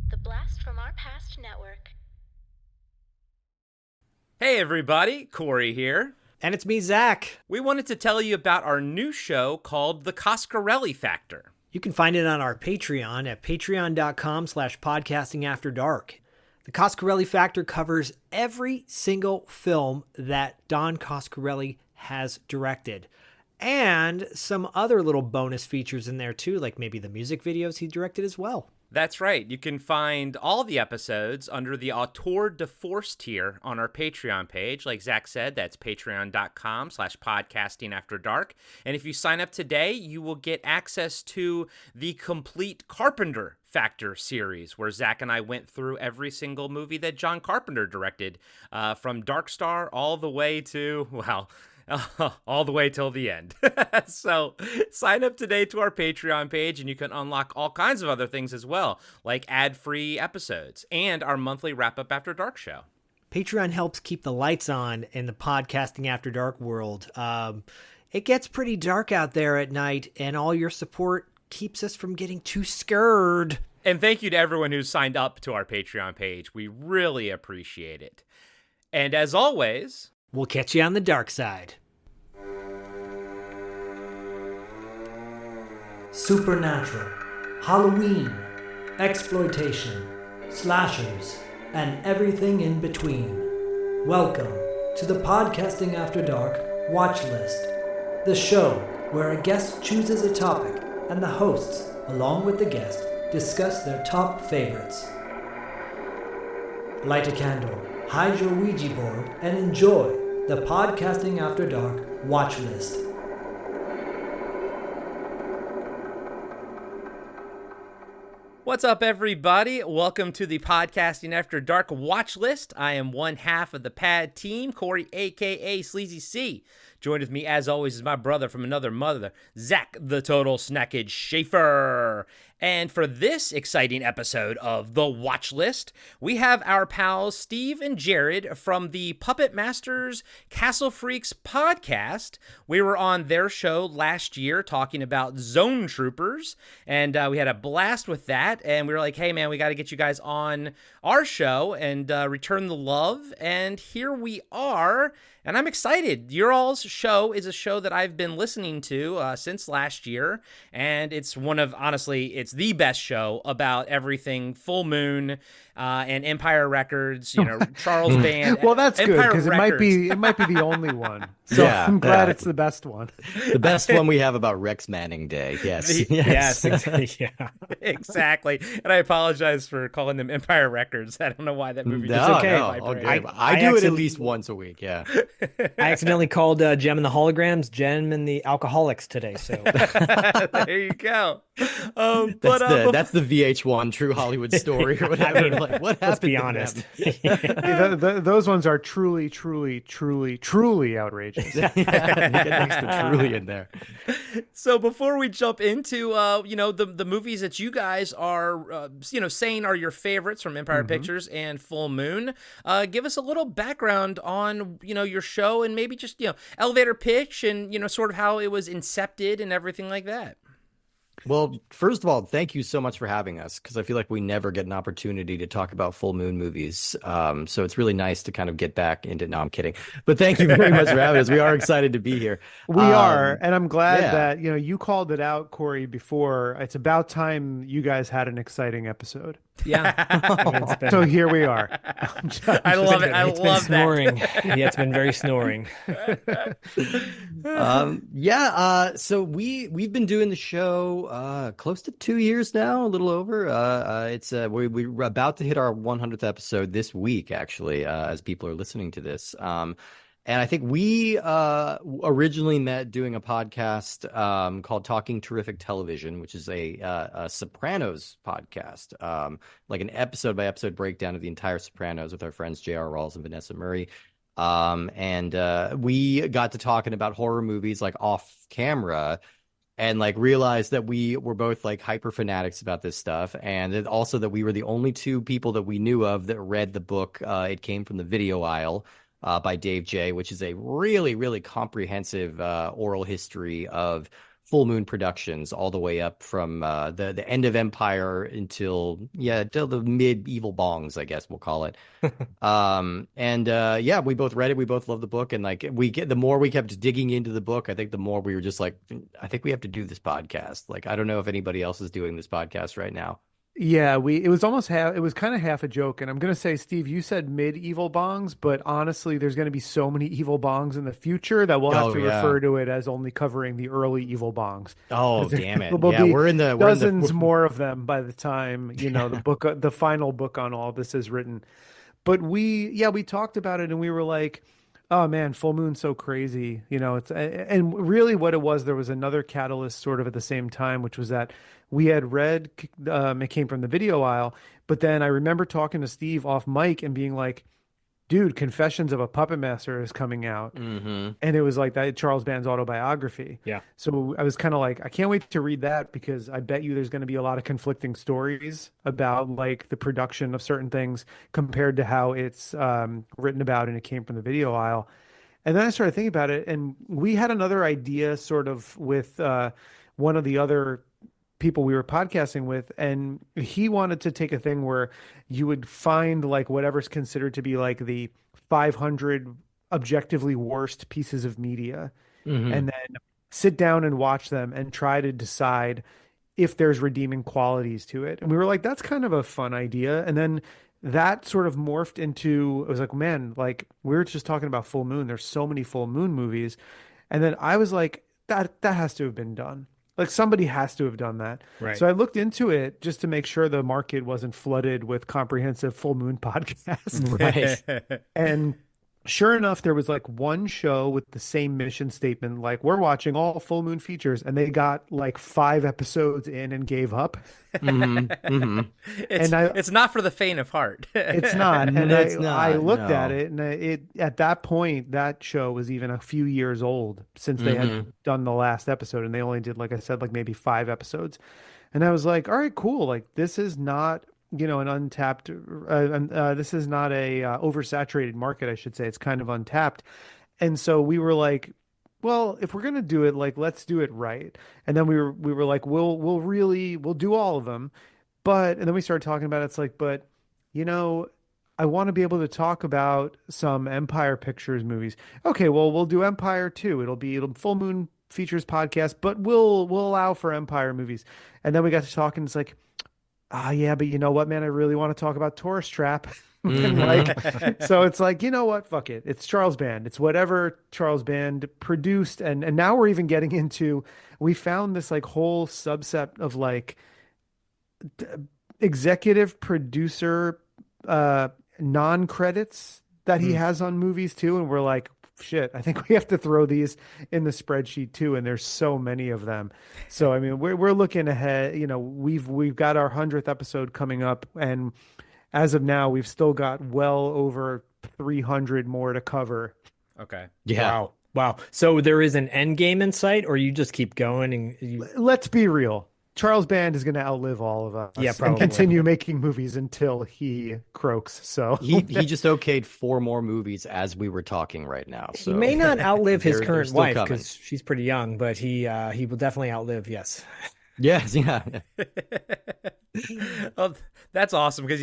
The Blast from Our Past Network. Hey everybody, Corey here. And it's me, Zach. We wanted to tell you about our new show called The Coscarelli Factor. You can find it on our Patreon at patreon.com/podcastingafterdark. The Coscarelli Factor covers every single film that Don Coscarelli has directed. And some other little bonus features in there too, like maybe the music videos he directed as well. That's right. You can find all the episodes under the Auteur de Force tier on our Patreon page. Like Zach said, that's patreon.com/podcastingafterdark. And if you sign up today, you will get access to the complete Carpenter Factor series, where Zach and I went through every single movie that John Carpenter directed, from Dark Star all the way to, well, all the way till the end. So sign up today to our Patreon page and you can unlock all kinds of other things as well, like ad-free episodes and our monthly wrap-up after dark show. Patreon helps keep the lights on in the podcasting after dark world. It gets pretty dark out there at night, and all your support keeps us from getting too scared. And thank you to everyone who's signed up to our Patreon page. We really appreciate it. And as always, we'll catch you on the dark side. Supernatural, Halloween, exploitation, slashers, and everything in between. Welcome to the Podcasting After Dark Watchlist, the show where a guest chooses a topic and the hosts, along with the guest, discuss their top favorites. Light a candle, hide your Ouija board, and enjoy the Podcasting After Dark Watchlist. what's up, everybody? Welcome to the Podcasting After Dark Watchlist. I am one half of the PAD team, Corey, a.k.a. Sleazy C. Joined with me, as always, is my brother from another mother, Zach the Total Snackage Schaefer. And for this exciting episode of The Watchlist, we have our pals Steve and Jared from the Puppet Masters Castle Freaks podcast. We were on their show last year talking about Zone Troopers, and we had a blast with that. And we were like, hey, man, we got to get you guys on our show and return the love. And here we are. And I'm excited. Your all's show is a show that I've been listening to since last year. And it's one of, honestly, it's the best show about everything Full Moon and Empire Records, you know, Charles Band. Well, that's Empire good because Records. it might be the only one. So yeah, I'm glad it's the best one. The best one we have about Rex Manning Day. Yes. Yes, exactly. Yeah, exactly. And I apologize for calling them Empire Records. I don't know why that movie just okay. my brain. I do it at least once a week. Yeah. I accidentally called Gem and the Holograms Gem and the Alcoholics today. So there you go. That's the VH1 True Hollywood Story or whatever. I mean, like, what happened? let's be honest. Those ones are truly, truly, truly, truly outrageous. Yeah, get extra truly in there. So before we jump into the movies that you guys are saying are your favorites from Empire Pictures and Full Moon, give us a little background on your show and maybe just elevator pitch and sort of how it was incepted and everything like that. Well, first of all, thank you so much for having us, because I feel like we never get an opportunity to talk about Full Moon movies. So it's really nice to kind of get back into. No, I'm kidding. But thank you very much for having us. We are excited to be here. We are. And I'm glad that, you called it out, Corey, before. It's about time you guys had an exciting episode. Yeah. So here we are. I love it. I love snoring. Yeah, it's been very snoring. So we've been doing the show close to 2 years now, a little over. We're about to hit our 100th episode this week, actually, as people are listening to this. And I think we originally met doing a podcast called Talking Terrific Television, which is a Sopranos podcast, like an episode by episode breakdown of the entire Sopranos with our friends J.R. Rawls and Vanessa Murray. And we got to talking about horror movies like off camera, and like realized that we were both like hyper fanatics about this stuff, and also that we were the only two people that we knew of that read the book. It Came from the Video Aisle. By Dave J., which is a really, really comprehensive oral history of Full Moon Productions all the way up from the end of Empire till the medieval bongs, I guess we'll call it. We both read it. We both love the book, and like the more we kept digging into the book, I think the more we were just like, I think we have to do this podcast. Like, I don't know if anybody else is doing this podcast right now. Yeah, it was almost it was kind of half a joke. And I'm going to say, Steve, you said medieval bongs, but honestly, there's going to be so many evil bongs in the future that we'll have to refer to it as only covering the early evil bongs. Oh, damn it. There'll Yeah, be we're in the dozens more of them by the time, the final book on all this is written. But we talked about it and we were like, oh man, Full Moon's so crazy. And really what it was, there was another catalyst sort of at the same time, which was that we had read, it came from the video aisle, but then I remember talking to Steve off mic and being like, dude, Confessions of a Puppet Master is coming out. Mm-hmm. And it was like that Charles Band's autobiography. Yeah. So I was kind of like, I can't wait to read that because I bet you there's going to be a lot of conflicting stories about like the production of certain things compared to how it's written about and it came from the video aisle. And then I started thinking about it, and we had another idea sort of with one of the other people we were podcasting with, and he wanted to take a thing where you would find like whatever's considered to be like the 500 objectively worst pieces of media, Mm-hmm. and then sit down and watch them and try to decide if there's redeeming qualities to it. And we were like, that's kind of a fun idea. And then that sort of morphed into, it was like, man, like we were just talking about Full Moon. There's so many Full Moon movies. And then I was like, that has to have been done. Like somebody has to have done that. Right. So I looked into it just to make sure the market wasn't flooded with comprehensive Full Moon podcasts. Right. And sure enough, there was like one show with the same mission statement, like we're watching all Full Moon features, and they got like 5 episodes in and gave up. Mm-hmm. Mm-hmm. It's not for the faint of heart. It's not. And It's not, I looked no. at it, and at that point, that show was even a few years old since they had done the last episode, and they only did, like I said, like maybe 5 episodes. And I was like, all right, cool. Like this is not, an untapped, this is not a oversaturated market, I should say. It's kind of untapped. And so we were like, well, if we're going to do it, like, let's do it right. And then we were like, we'll do all of them. And then we started talking about it. It's like, but, I want to be able to talk about some Empire Pictures movies. Okay, well, we'll do Empire too. It'll Full Moon Features podcast, but we'll allow for Empire movies. And then we got to talking. It's like, yeah, but you know what, man? I really want to talk about Tourist Trap. And like, so it's like, you know what? Fuck it. It's Charles Band. It's whatever Charles Band produced. And now we're even getting into, we found this like whole subset of like executive producer non-credits that he has on movies too. And we're like, shit, I think we have to throw these in the spreadsheet too. And there's so many of them. So, I mean, we're looking ahead, we've got our 100th episode coming up, and as of now, we've still got well over 300 more to cover. Okay. Yeah. Wow. So there is an end game in sight, or you just keep going and Let's be real. Charles Band is going to outlive all of us, Yeah, and probably. continue making movies until he croaks. So He just okayed 4 more movies as we were talking right now. So he may not outlive his they're current still wife coming. because she's pretty young, but he will definitely outlive. Yes. Yes, yeah. Well, that's awesome because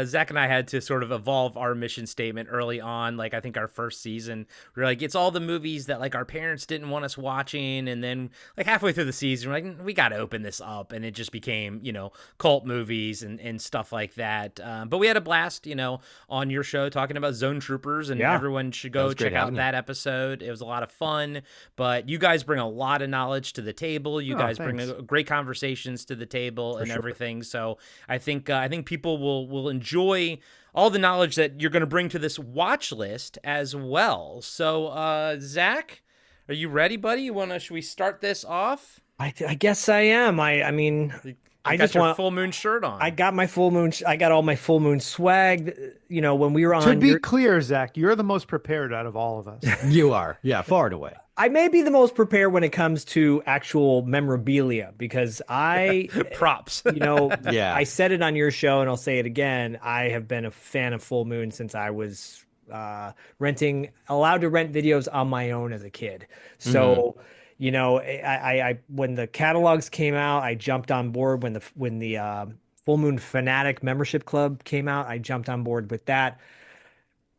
Zach and I had to sort of evolve our mission statement early on. Like I think our first season, we were like, it's all the movies that like our parents didn't want us watching, and then like halfway through the season, we're like, we got to open this up, and it just became cult movies and stuff like that. But we had a blast, on your show talking about Zone Troopers, and everyone should go check out that episode. It was a lot of fun, but you guys bring a lot of knowledge to the table. You guys bring great conversations to the table and everything. So I think people will enjoy all the knowledge that you're going to bring to this watch list as well. So Zach, are you ready, buddy? Should we start this off? I guess I am. I mean, I got just your want full moon shirt on. I got my full moon. I got all my full moon swag. When we were on. to be clear, Zach, you're the most prepared out of all of us. You are. Yeah, far and away. I may be the most prepared when it comes to actual memorabilia because props. Yeah. I said it on your show and I'll say it again. I have been a fan of Full Moon since I was allowed to rent videos on my own as a kid. So, When the catalogs came out, I jumped on board. When the Full Moon Fanatic membership club came out, I jumped on board with that.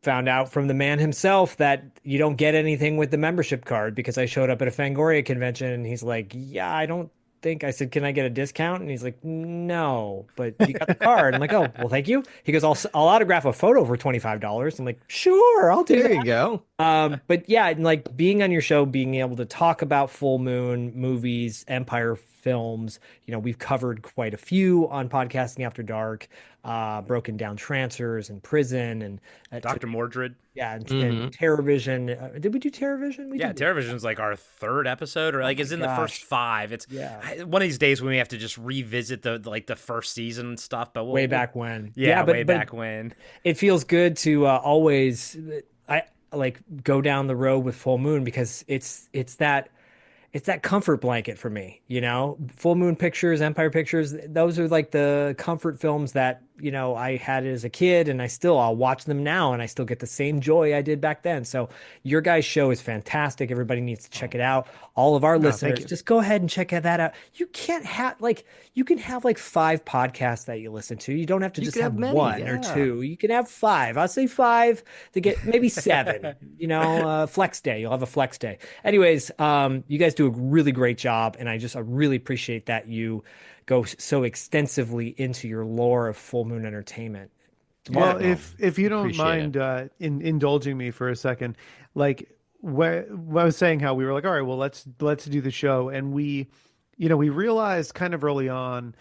Found out from the man himself that you don't get anything with the membership card because I showed up at a Fangoria convention and he's like, "Yeah, I don't think." I said, "Can I get a discount?" And he's like, "No, but you got the card." I'm like, "Oh, well, thank you." He goes, "I'll autograph a photo for $25." I'm like, "Sure, I'll do There you that." go. But yeah, and like being on your show, being able to talk about Full Moon movies, Empire films, we've covered quite a few on Podcasting After Dark, broken down transfers and prison and Dr. Mordred. yeah, and Hmm. TerraVision. Did we do TerraVision? We Yeah, did. TerraVision's like our third episode, or like my is in the first gosh. 5. It's Yeah. one of these days when we have to just revisit the first season and stuff. But Way back when. yeah, but way back when. it feels good to always I like go down the road with Full Moon because it's that comfort blanket for me, Full Moon Pictures, Empire Pictures, those are like the comfort films that, I had as a kid and I'll watch them now and I still get the same joy I did back then. So your guys' show is fantastic. Everybody needs to check it out. All of our No, thank listeners, you. just go ahead and check that out. You can have like 5 podcasts that you listen to. You don't have to You just could have have many, one or yeah. 2. You can have 5. I'll say 5 to get maybe 7, flex day. You'll have a flex day. Anyways, you guys do a really great job, and I really appreciate that you go so extensively into your lore of Full Moon Entertainment. Well, Yeah, if you don't appreciate it. mind indulging me for a second, like when I was saying how we were like, all right, well, let's do the show, and we realized kind of early on,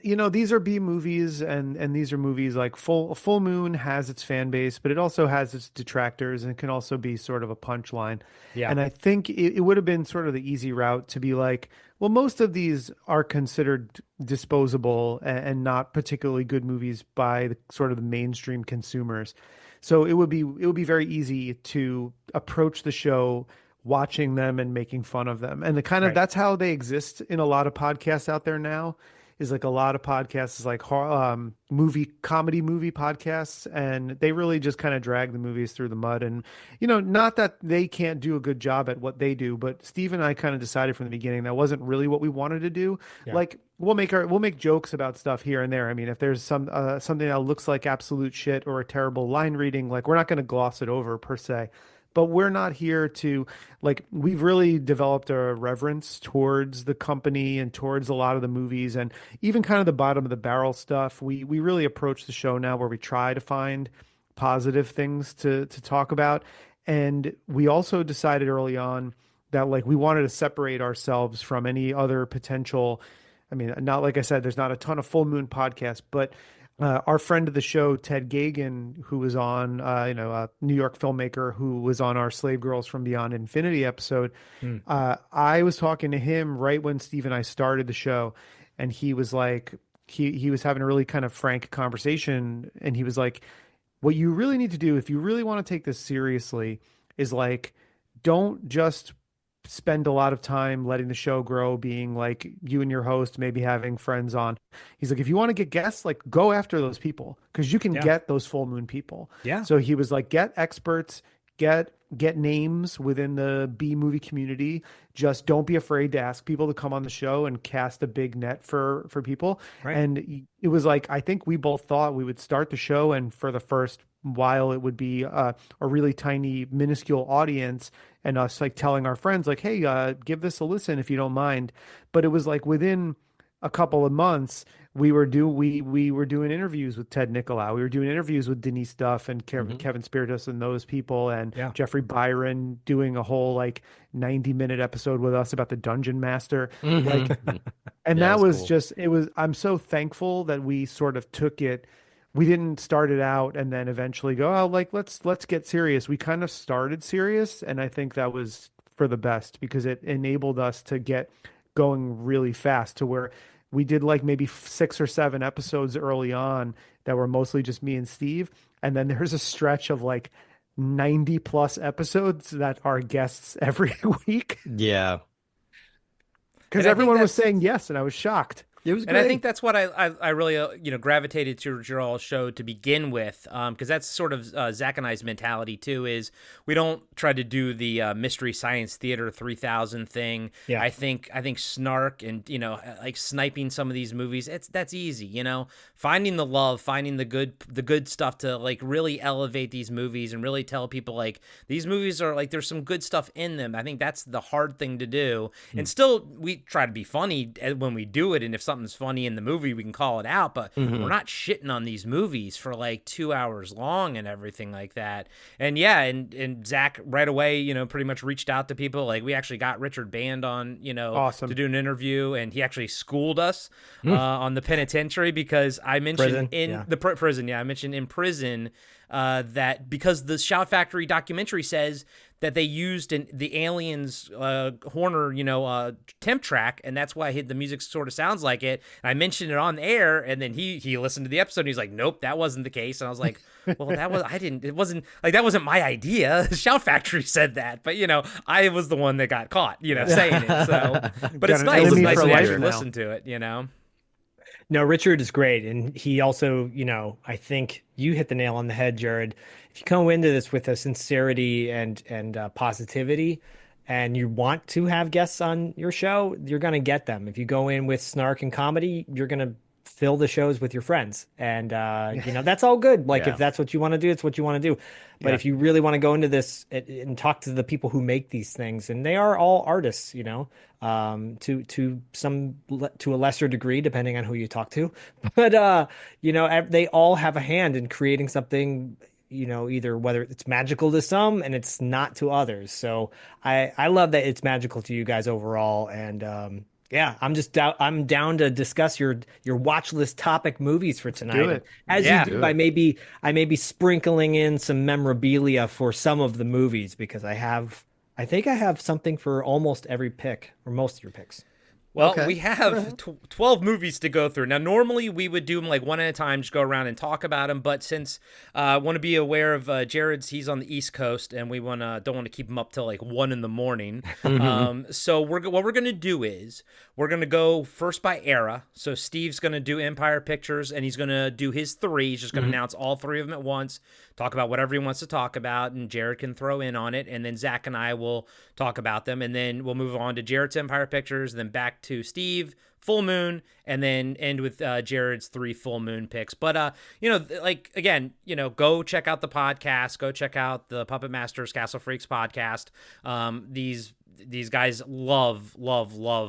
these are B movies, and these are movies like Full Moon has its fan base, but it also has its detractors, and it can also be sort of a punchline. Yeah, And I think it would have been sort of the easy route to be like, well, most of these are considered disposable and not particularly good movies by the sort of the mainstream consumers. So it would be very easy to approach the show watching them and making fun of them. And the kind of right. that's how they exist in a lot of podcasts out there now, is like a lot of podcasts is like movie podcasts, and they really just kind of drag the movies through the mud. And not that they can't do a good job at what they do, but Steve and I kind of decided from the beginning that wasn't really what we wanted to do. Yeah, Like we'll make jokes about stuff here and there. I mean, if there's something that looks like absolute shit or a terrible line reading, like we're not going to gloss it over per se. But we're not here to, like, we've really developed a reverence towards the company and towards a lot of the movies, and even kind of the bottom of the barrel stuff. We really approach the show now where we try to find positive things to talk about. And we also decided early on that, like, we wanted to separate ourselves from any other potential. I mean, not like I said, there's not a ton of Full Moon podcasts, but our friend of the show, Ted Gagan, who was on, a New York filmmaker who was on our Slave Girls from Beyond Infinity episode. Hmm. I was talking to him right when Steve and I started the show, and he was like, he was having a really kind of frank conversation, and he was like, what you really need to do if you really want to take this seriously is like, don't just spend a lot of time letting the show grow, being like you and your host, maybe having friends on. He's like, if you want to get guests, like go after those people because you can Yeah. get those Full Moon people. Yeah. So he was like, get experts, get names within the B movie community. Just don't be afraid to ask people to come on the show and cast a big net for people. Right. And it was like, I think we both thought we would start the show, and for the first while it would be a really tiny minuscule audience, and us like telling our friends like, hey, give this a listen if you don't mind. But it was like within a couple of months we were doing interviews with Ted Nicolau. We were doing interviews with Denise Duff and Kevin Spiritus and those people, and Yeah. Jeffrey Byron doing a whole like 90-minute episode with us about the Dungeon Master. Like, and Yeah, that it was cool. just, I'm so thankful that we sort of took it. We didn't start it out and then eventually go, oh, like let's get serious. We kind of started serious, and I think that was for the best because it enabled us to get going really fast to where we did like maybe 6 or 7 episodes early on that were mostly just me and Steve, and then there's a stretch of like 90 plus episodes that are guests every week Yeah. because And I think everyone was that's- saying yes, and I was shocked. It was And I think great. that's what I really gravitated to your all show to begin with, because that's sort of Zach and I's mentality too. Is we don't try to do the mystery science theater 3000 thing. Yeah. I think snark and like sniping some of these movies. That's easy. Finding the love, finding the good stuff to like really elevate these movies and really tell people like these movies are like there's some good stuff in them. I think that's the hard thing to do. And still, we try to be funny when we do it. And if something's funny in the movie, we can call it out. But we're not shitting on these movies for like 2 hours long and everything like that. And yeah, and Zach right away, pretty much reached out to people. Like we actually got Richard Band on, Awesome. to do an interview, and he actually schooled us on the penitentiary because I mentioned Prison, the prison. Yeah, I mentioned in prison that because the Shout Factory documentary says that they used the aliens Horner temp track, and that's why the music sort of sounds like it. And I mentioned it on air, and then he listened to the episode and he's like, nope, that wasn't the case. And I was like, well, it wasn't my idea. Shout Factory said that, but I was the one that got caught saying it. So but it's Got an nice. It's enemy nice for to life actually now. listen to it. No, Richard is great. And he also, I think you hit the nail on the head, Jared. If you come into this with a sincerity and positivity, and you want to have guests on your show, you're going to get them. If you go in with snark and comedy, you're going to fill the shows with your friends. And, that's all good. Like, Yeah. if that's what you want to do, it's what you want to do. But Yeah. if you really want to go into this and talk to the people who make these things, and they are all artists, to a lesser degree, depending on who you talk to. But they all have a hand in creating something, either whether it's magical to some and it's not to others. So I love that it's magical to you guys overall. And yeah, I'm down to discuss your watch list topic movies for tonight. do it. As Yeah. you do, I may be sprinkling in some memorabilia for some of the movies because I think I have something for almost every pick or most of your picks. Well, Okay. we have 12 movies to go through. Now, normally we would do them like one at a time, just go around and talk about them. But since I want to be aware of Jared's, he's on the East Coast, and we don't want to keep him up till like 1 in the morning. So what we're gonna do is we're gonna go first by era. So Steve's gonna do Empire Pictures, and he's gonna do his 3. He's just gonna announce all 3 of them at once, talk about whatever he wants to talk about, and Jared can throw in on it. And then Zach and I will talk about them, and then we'll move on to Jared's Empire Pictures, then back to Steve, Full Moon, and then end with Jared's 3 Full Moon picks. But go check out the podcast. Go check out the Puppet Masters Castle Freaks podcast. These guys love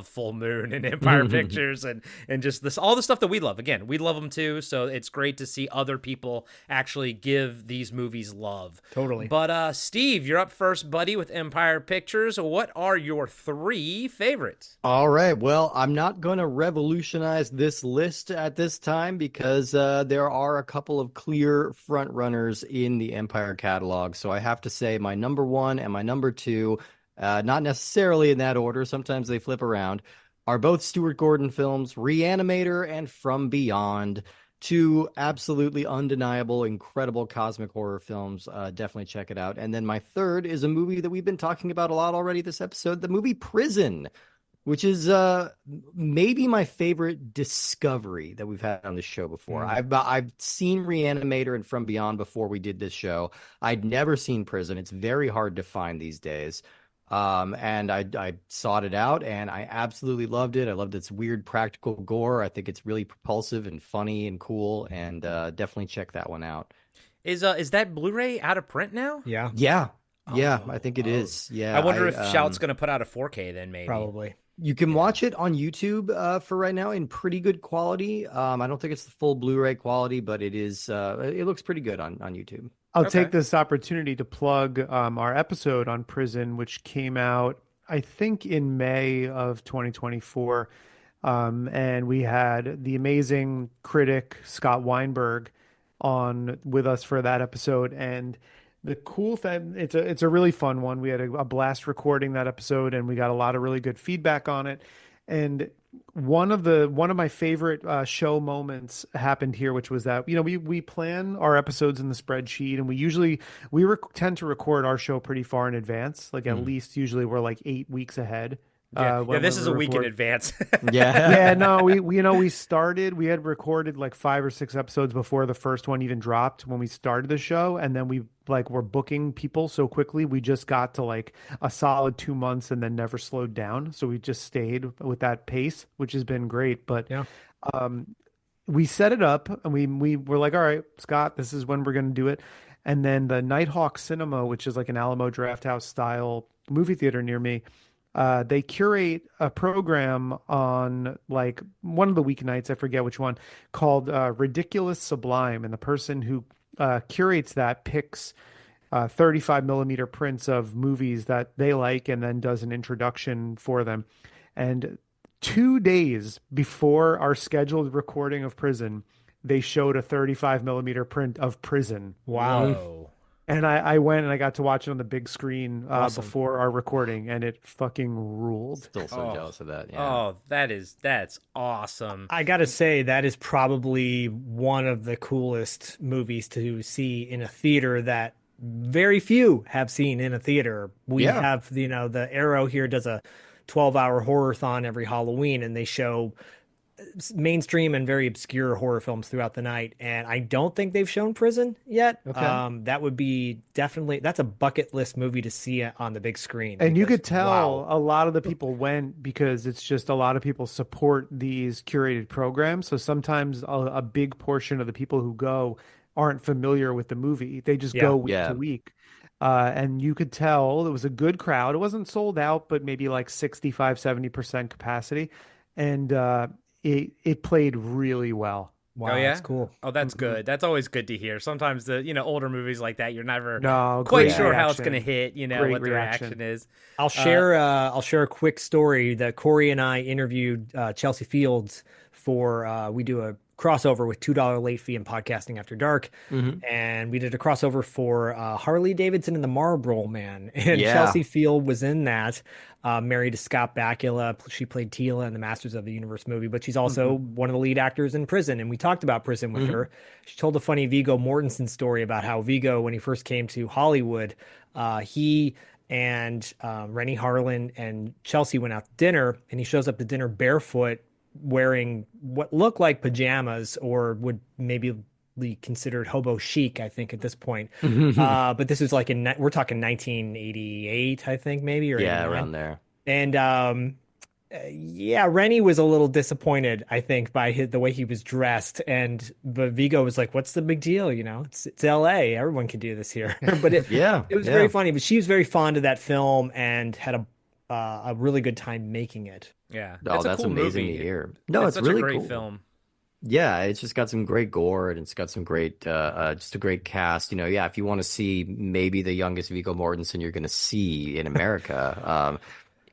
Full Moon and Empire Pictures and just this all the stuff that we love. Again, we love them too, so it's great to see other people actually give these movies love. Totally. But Steve, you're up first, buddy, with Empire Pictures. What are your 3 favorites? All right. Well, I'm not going to revolutionize this list at this time because there are a couple of clear front runners in the Empire catalog. So I have to say my number 1 and my number 2, not necessarily in that order, sometimes they flip around, are both Stuart Gordon films, Reanimator and From Beyond. 2 absolutely undeniable, incredible cosmic horror films. Definitely check it out. And then my 3rd is a movie that we've been talking about a lot already this episode, the movie Prison, which is maybe my favorite discovery that we've had on the show before. I've seen Reanimator and From Beyond before we did this show. I'd never seen Prison. It's very hard to find these days. And I sought it out and I absolutely loved it. I loved its weird practical gore. I think it's really propulsive and funny and cool, and definitely check that one out. Is that Blu-ray out of print now? Yeah, Yeah. I think it is. Yeah. I wonder if Shout's going to put out a 4K then maybe. probably. You can watch it on YouTube for right now in pretty good quality. I don't think it's the full Blu-ray quality, but it is. It looks pretty good on YouTube. I'll Okay. take this opportunity to plug our episode on Prison, which came out, I think, in May of 2024. And we had the amazing critic, Scott Weinberg, on with us for that episode. And the cool thing, it's a really fun one. We had a blast recording that episode, and we got a lot of really good feedback on it. And one of my favorite show moments happened here, which was that we plan our episodes in the spreadsheet, and we tend to record our show pretty far in advance, like at least usually we're like 8 weeks ahead Yeah, when this we is a week in record. advance. Yeah. Yeah, no, we had recorded like 5 or 6 episodes before the first one even dropped when we started the show, and then we like were booking people so quickly we just got to like a solid 2 months and then never slowed down. So we just stayed with that pace, which has been great. But Yeah. um, we set it up and we were like, all right, Scott, this is when we're going to do it. And then the Nighthawk Cinema, which is like an Alamo Drafthouse style movie theater near me, they curate a program on like one of the weeknights, I forget which one, called Ridiculous Sublime. And the person who curates that picks 35 millimeter prints of movies that they like and then does an introduction for them. And 2 days before our scheduled recording of Prison, they showed a 35 millimeter print of Prison. Wow. Whoa. And I went and I got to watch it on the big screen Awesome. before our recording, and it fucking ruled. Still so Oh. jealous of that. Yeah. Oh, that's awesome. I gotta say, that is probably one of the coolest movies to see in a theater that very few have seen in a theater. We Yeah. have, the Arrow here does a 12-hour horror-thon every Halloween, and they show mainstream and very obscure horror films throughout the night. And I don't think they've shown Prison yet. Okay. That would be that's a bucket list movie to see on the big screen. And you because, could tell wow. a lot of the people went because it's just a lot of people support these curated programs. So sometimes a big portion of the people who go aren't familiar with the movie. They just Yeah. go week Yeah. to week. And you could tell it was a good crowd. It wasn't sold out, but maybe like 65, 70% capacity. And it played really well. Wow, Oh yeah, that's cool. Oh, that's good. That's always good to hear. Sometimes the older movies like that, you're never No, quite great sure how it's reaction. going to hit. Great What the reaction. reaction is. I'll share a quick story that Corey and I interviewed Chelsea Fields for we do a crossover with $2 late fee and podcasting after dark, and we did a crossover for Harley Davidson and the Marlboro Man, and Yeah. Chelsea Field was in that, married to Scott Bakula. She played Tila in the Masters of the Universe movie, but she's also one of the lead actors in Prison, and we talked about Prison with her. She told a funny Viggo Mortensen story about how Viggo, when he first came to Hollywood, he and Rennie Harlan and Chelsea went out to dinner, and he shows up to dinner barefoot, wearing what looked like pajamas, or would maybe be considered hobo chic, I think, at this point. But this was like we're talking 1988, I think, maybe, or Yeah, 89. around there. And yeah, Rennie was a little disappointed, I think, by the way he was dressed. But Vigo was like, "What's the big deal? It's L.A. Everyone can do this here." But it Yeah. was yeah. very funny. But she was very fond of that film and had a really good time making it. Yeah, Oh, it's a that's cool amazing movie. to hear. No, it's such really a great cool. film. Yeah, it's just got some great gore and it's got some great, just a great cast. Yeah, if you want to see maybe the youngest Viggo Mortensen you're going to see in America,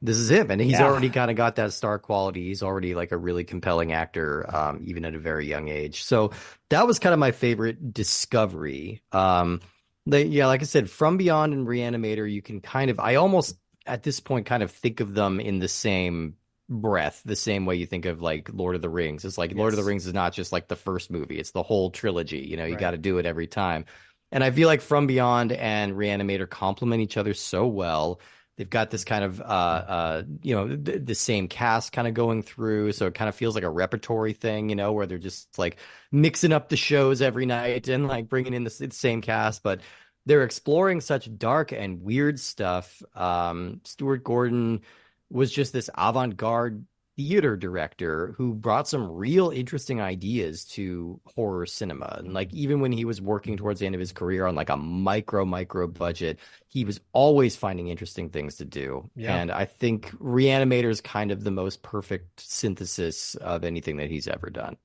this is him. And he's already kind of got that star quality. He's already like a really compelling actor, even at a very young age. So that was kind of my favorite discovery. Yeah, like I said, From Beyond and Reanimator, you can I almost at this point kind of think of them in the same breath, the same way you think of like Lord of the Rings. It's like Lord of the Rings is not just like the first movie, it's the whole trilogy. You got to do it every time. And I feel like From Beyond and Reanimator complement each other so well. They've got this kind of the same cast kind of going through, so it kind of feels like a repertory thing, where they're just like mixing up the shows every night and like bringing in the same cast, but they're exploring such dark and weird stuff. Stuart Gordon was just this avant-garde theater director who brought some real interesting ideas to horror cinema. And like even when he was working towards the end of his career on like a micro budget, he was always finding interesting things to do. Yeah. And I think Reanimator is kind of the most perfect synthesis of anything that he's ever done.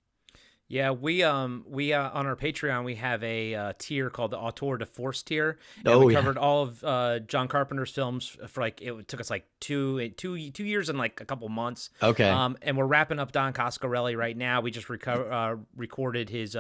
Yeah, we on our Patreon we have a tier called the Auteur de Force tier. And we covered all of John Carpenter's films for like it took us like two years and like a couple months. Okay. And we're wrapping up Don Coscarelli right now. We just recorded his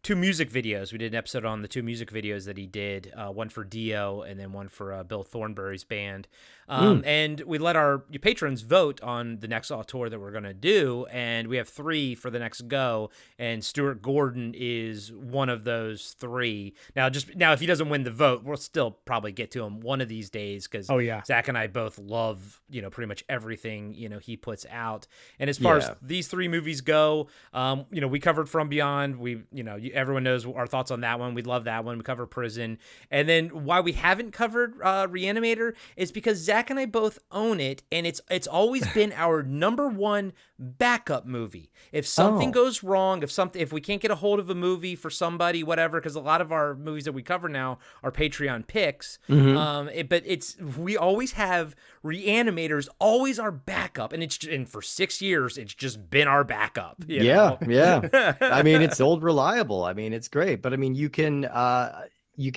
two music videos. We did an episode on the two music videos that he did, one for Dio and then one for Bill Thornbury's band. And we let our patrons vote on the next tour that we're going to do. And we have 3 for the next go. And Stuart Gordon is one of those 3. Now, if he doesn't win the vote, we'll still probably get to him one of these days because Zach and I both love, pretty much everything, he puts out. And as far as these 3 movies go, we covered From Beyond. We, everyone knows our thoughts on that one. We love that one. We covered Prison. And then why we haven't covered Reanimator is because Zach and I both own it, and it's always been our number 1 backup movie. If something goes wrong, if we can't get a hold of a movie for somebody, whatever, because a lot of our movies that we cover now are Patreon picks. But we always have Reanimators, always our backup, and for 6 years it's just been our backup. Yeah. I mean, it's old reliable. I mean, it's great, but I mean, you can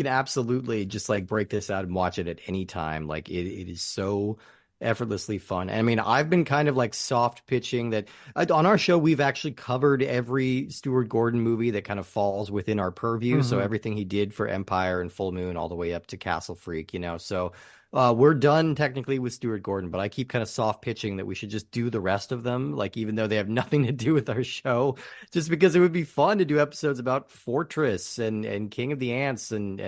absolutely just like break this out and watch it at any time. Like it is so effortlessly fun. I mean, I've been kind of like soft pitching that on our show. We've actually covered every Stuart Gordon movie that kind of falls within our purview. So everything he did for Empire and Full Moon all the way up to Castle Freak, so we're done technically with Stuart Gordon, but I keep kind of soft pitching that we should just do the rest of them, like even though they have nothing to do with our show, just because it would be fun to do episodes about Fortress and King of the Ants and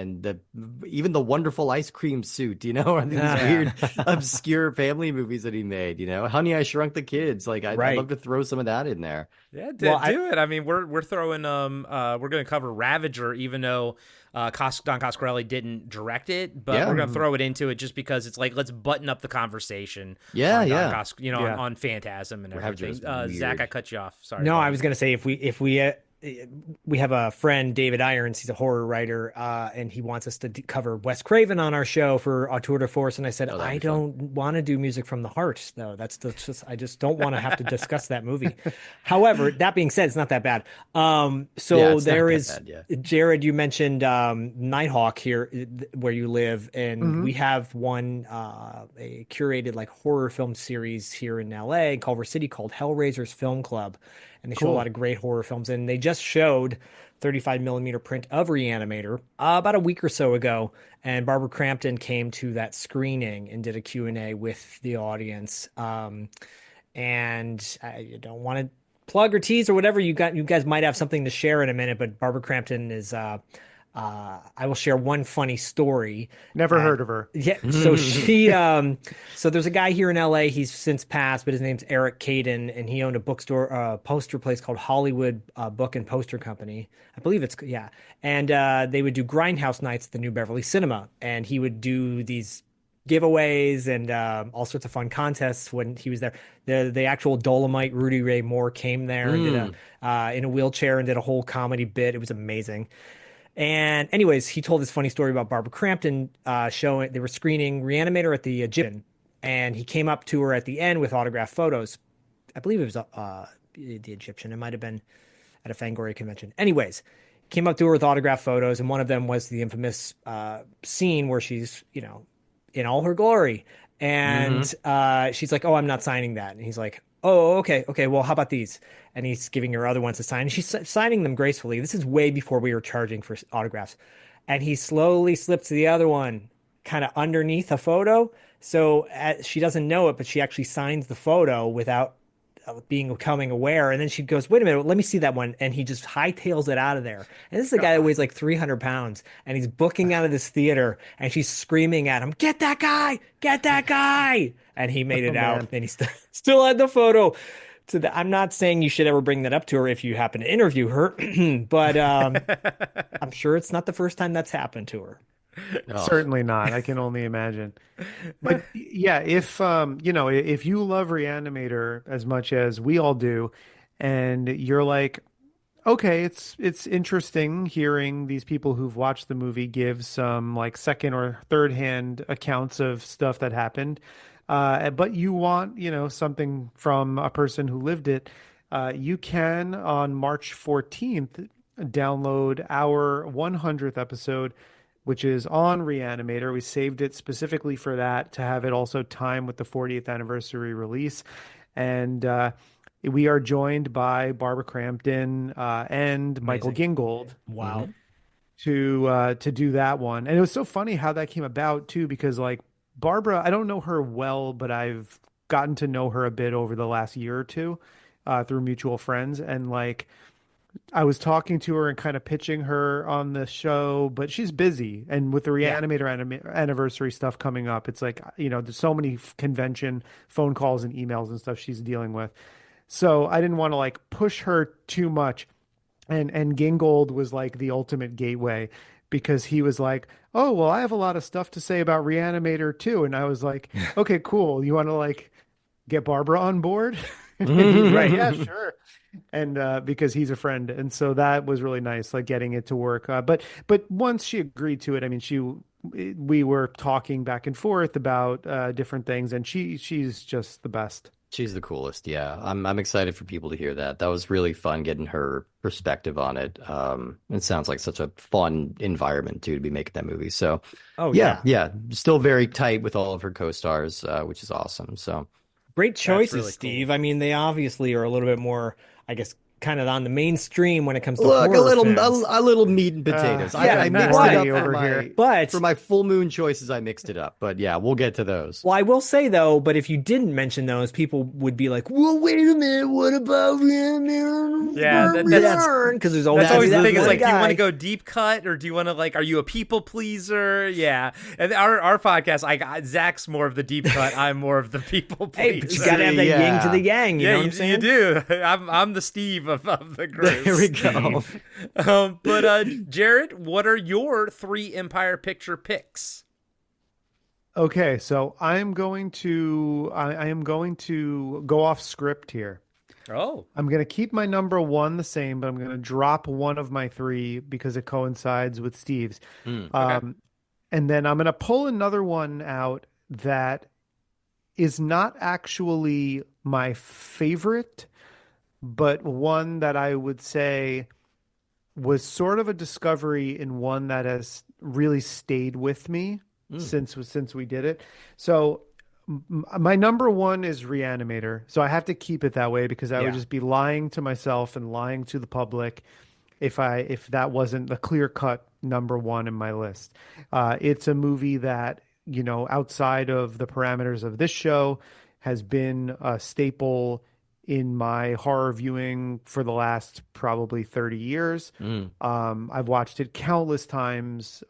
even the Wonderful Ice Cream Suit, or these weird obscure family movies that he made, Honey, I Shrunk the Kids. Like I'd love to throw some of that in there. Yeah, do it. I mean, we're throwing we're going to cover Ravager, even though Don Coscarelli didn't direct it, but we're going to throw it into it just because it's like, let's button up the conversation. On Phantasm and everything. Zach, I cut you off. Sorry. No, I was going to say, if we have a friend, David Irons, he's a horror writer, and he wants us to cover Wes Craven on our show for Tour de Force. And I said, I don't want to do Music from the Heart. No, I just don't want to have to discuss that movie. However, that being said, it's not that bad. There is, bad, Jared, you mentioned Nighthawk here where you live, and we have one, a curated like horror film series here in LA, Culver City, called Hellraiser's Film Club. And they show a lot of great horror films. And they just showed 35 millimeter print of Reanimator about a week or so ago. And Barbara Crampton came to that screening and did a Q&A with the audience. And I don't want to plug or tease or whatever. You guys might have something to share in a minute, but Barbara Crampton is... I will share one funny story. Never heard of her. Yeah. So so there's a guy here in LA. He's since passed, but his name's Eric Caden, and he owned a bookstore, poster place called Hollywood Book and Poster Company. I believe And they would do Grindhouse nights at the New Beverly Cinema, and he would do these giveaways and all sorts of fun contests when he was there. The actual Dolomite Rudy Ray Moore came there and did in a wheelchair and did a whole comedy bit. It was amazing. And anyways, he told this funny story about Barbara Crampton showing, they were screening Reanimator at the Egyptian, and he came up to her at the end with autographed photos. I believe it was the Egyptian. It might have been at a Fangoria convention. Anyways, came up to her with autographed photos, and one of them was the infamous scene where she's, in all her glory. And she's like, "Oh, I'm not signing that." And he's like, "Oh, okay. Well, how about these?" And he's giving her other ones to sign. And she's signing them gracefully. This is way before we were charging for autographs. And he slowly slips the other one kind of underneath a photo. So she doesn't know it, but she actually signs the photo without becoming aware. And then she goes, "Wait a minute, let me see that one." And he just hightails it out of there. And this is a guy that weighs like 300 pounds. And he's booking out of this theater. And she's screaming at him, "Get that guy! Get that guy!" And he made it out. And he still had the photo. I'm not saying you should ever bring that up to her if you happen to interview her. But I'm sure it's not the first time that's happened to her. Oh. Certainly not. I can only imagine. But yeah, if if you love Reanimator as much as we all do, and you're like, okay, it's interesting hearing these people who've watched the movie give some like second or third hand accounts of stuff that happened, but you want something from a person who lived it. You can on March 14th download our 100th episode, which is on Reanimator. We saved it specifically for that, to have it also time with the 40th anniversary release. And we are joined by Barbara Crampton and Michael Amazing. Gingold Wow. to do that one. And it was so funny how that came about too, because like Barbara, I don't know her well, but I've gotten to know her a bit over the last year or two through mutual friends. And like I was talking to her and kind of pitching her on the show, but she's busy. And with the Yeah. anniversary stuff coming up, it's like, there's so many convention phone calls and emails and stuff she's dealing with. So I didn't want to like push her too much. And Gingold was like the ultimate gateway because he was like, "Oh, well, I have a lot of stuff to say about Reanimator too." And I was like, "Okay, cool. You want to like get Barbara on board?" And he's like, "Yeah, sure." And because he's a friend, and so that was really nice, like getting it to work. But once she agreed to it, I mean, we were talking back and forth about different things, and she's just the best. She's the coolest. Yeah. I'm excited for people to hear that. That was really fun getting her perspective on it. It sounds like such a fun environment too to be making that movie. So Oh yeah, yeah. yeah. Still very tight with all of her co-stars, which is awesome. So Great choices, really cool. Steve. I mean, they obviously are a little bit more, I guess, kind of on the mainstream when it comes to look, horror films. a little meat and potatoes. yeah, I mixed but- it up over here. But for my full moon choices. I mixed it up, but yeah, we'll get to those. well, I will say though, but if you didn't mention those, people would be like, "Well, wait a minute, what about Yeah, that's because there's always That's always the that thing. Is one like, do you want guy. to go deep cut or do you want to like? Are you a people pleaser? Yeah. And our podcast, Zach's more of the deep cut. I'm more of the people pleaser. Hey, but you gotta have that yin to the yang. You yeah, know what I'm saying? you do. I'm the Steve of the group. There we go. But Jared, what are your 3 Empire Picture picks? Okay, so I am going to go off script here. Oh, I'm going to keep my number 1 the same, but I'm going to drop one of my 3 because it coincides with Steve's. okay. And then I'm going to pull another one out that is not actually my favorite, but one that I would say was sort of a discovery in one that has really stayed with me since we did it. So my number 1 is Reanimator. So I have to keep it that way because I would just be lying to myself and lying to the public if that wasn't the clear-cut number 1 in my list. It's a movie that, outside of the parameters of this show has been a staple in my horror viewing for the last probably 30 years. I've watched it countless times,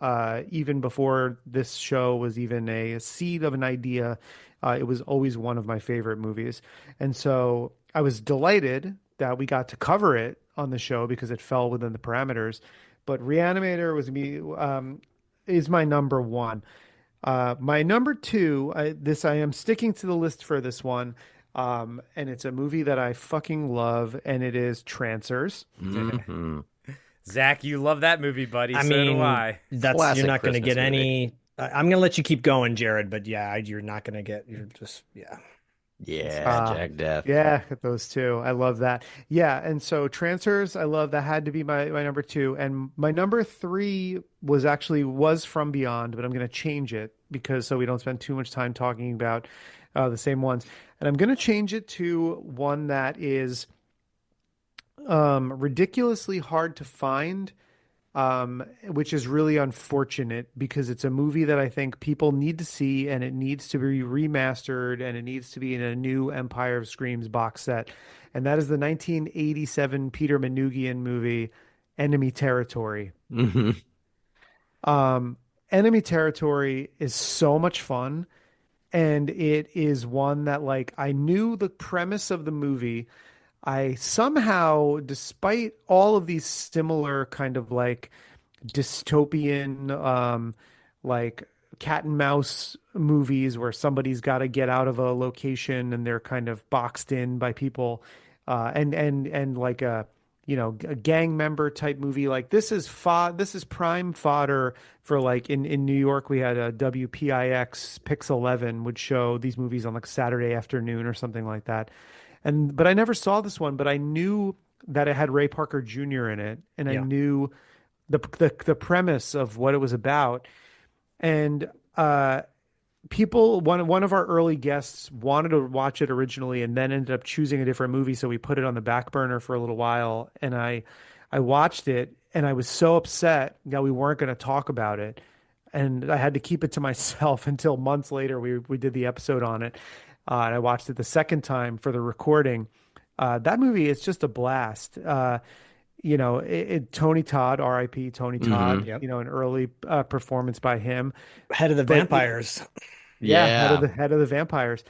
even before this show was even a seed of an idea. It was always one of my favorite movies. And so I was delighted that we got to cover it on the show because it fell within the parameters. But Reanimator is my number 1. My number 2, I am sticking to the list for this one. And it's a movie that I fucking love, and it is Trancers. Zach, you love that movie, buddy. I So mean, do I. Classic you're not going to Christmas get movie. any. I'm going to let you keep going, Jared. But yeah, you're not going to get. You're just Yeah, Jack Death. Yeah, those two. I love that. Yeah, and so Trancers, I love that had to be my number 2. And my number 3 was From Beyond, but I'm going to change it because so we don't spend too much time talking about the same ones. And I'm going to change it to one that is ridiculously hard to find, which is really unfortunate because it's a movie that I think people need to see and it needs to be remastered and it needs to be in a new Empire of Screams box set. And that is the 1987 Peter Manoogian movie, Enemy Territory. Enemy Territory is so much fun. And it is one that like I knew the premise of the movie. I somehow, despite all of these similar kind of like dystopian, like cat and mouse movies where somebody's got to get out of a location and they're kind of boxed in by people, and like a gang member type movie. Like this is prime fodder for like in New York we had a WPIX Pix 11 would show these movies on like Saturday afternoon or something like that. But I never saw this one, but I knew that it had Ray Parker Jr. in it, and I knew the premise of what it was about. And people, one of our early guests wanted to watch it originally and then ended up choosing a different movie, so we put it on the back burner for a little while. And I watched it and I was so upset that we weren't going to talk about it, and I had to keep it to myself until months later. We did the episode on it, and I watched it the second time for the recording. That movie is just a blast. Tony Todd, R.I.P. Tony Todd. Yep. An early performance by him. Head of the But vampires. Yeah, Yeah. head of the vampires.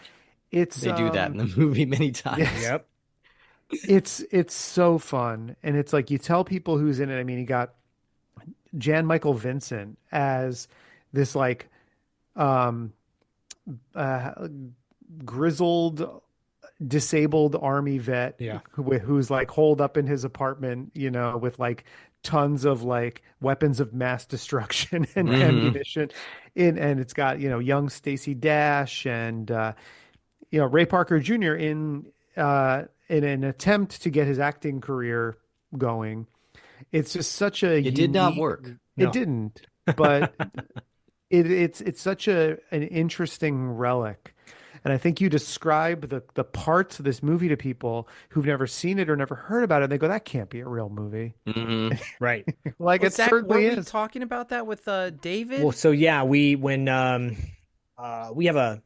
It's They do that in the movie many times. yes. Yep. It's so fun, and it's like you tell people who's in it. I mean, you got Jan Michael Vincent as this like um uh, grizzled disabled army vet, Yeah. who's like holed up in his apartment, with like tons of like weapons of mass destruction and ammunition and it's got, young Stacey Dash and Ray Parker Jr. In an attempt to get his acting career going. It's just such a It did not work. No. It didn't, but it's such an interesting relic. And I think you describe the parts of this movie to people who've never seen it or never heard about it, and they go, "That can't be a real movie." Right. Like Well, it Zach, certainly weren't we is. talking about that with David? Well, so yeah, we have a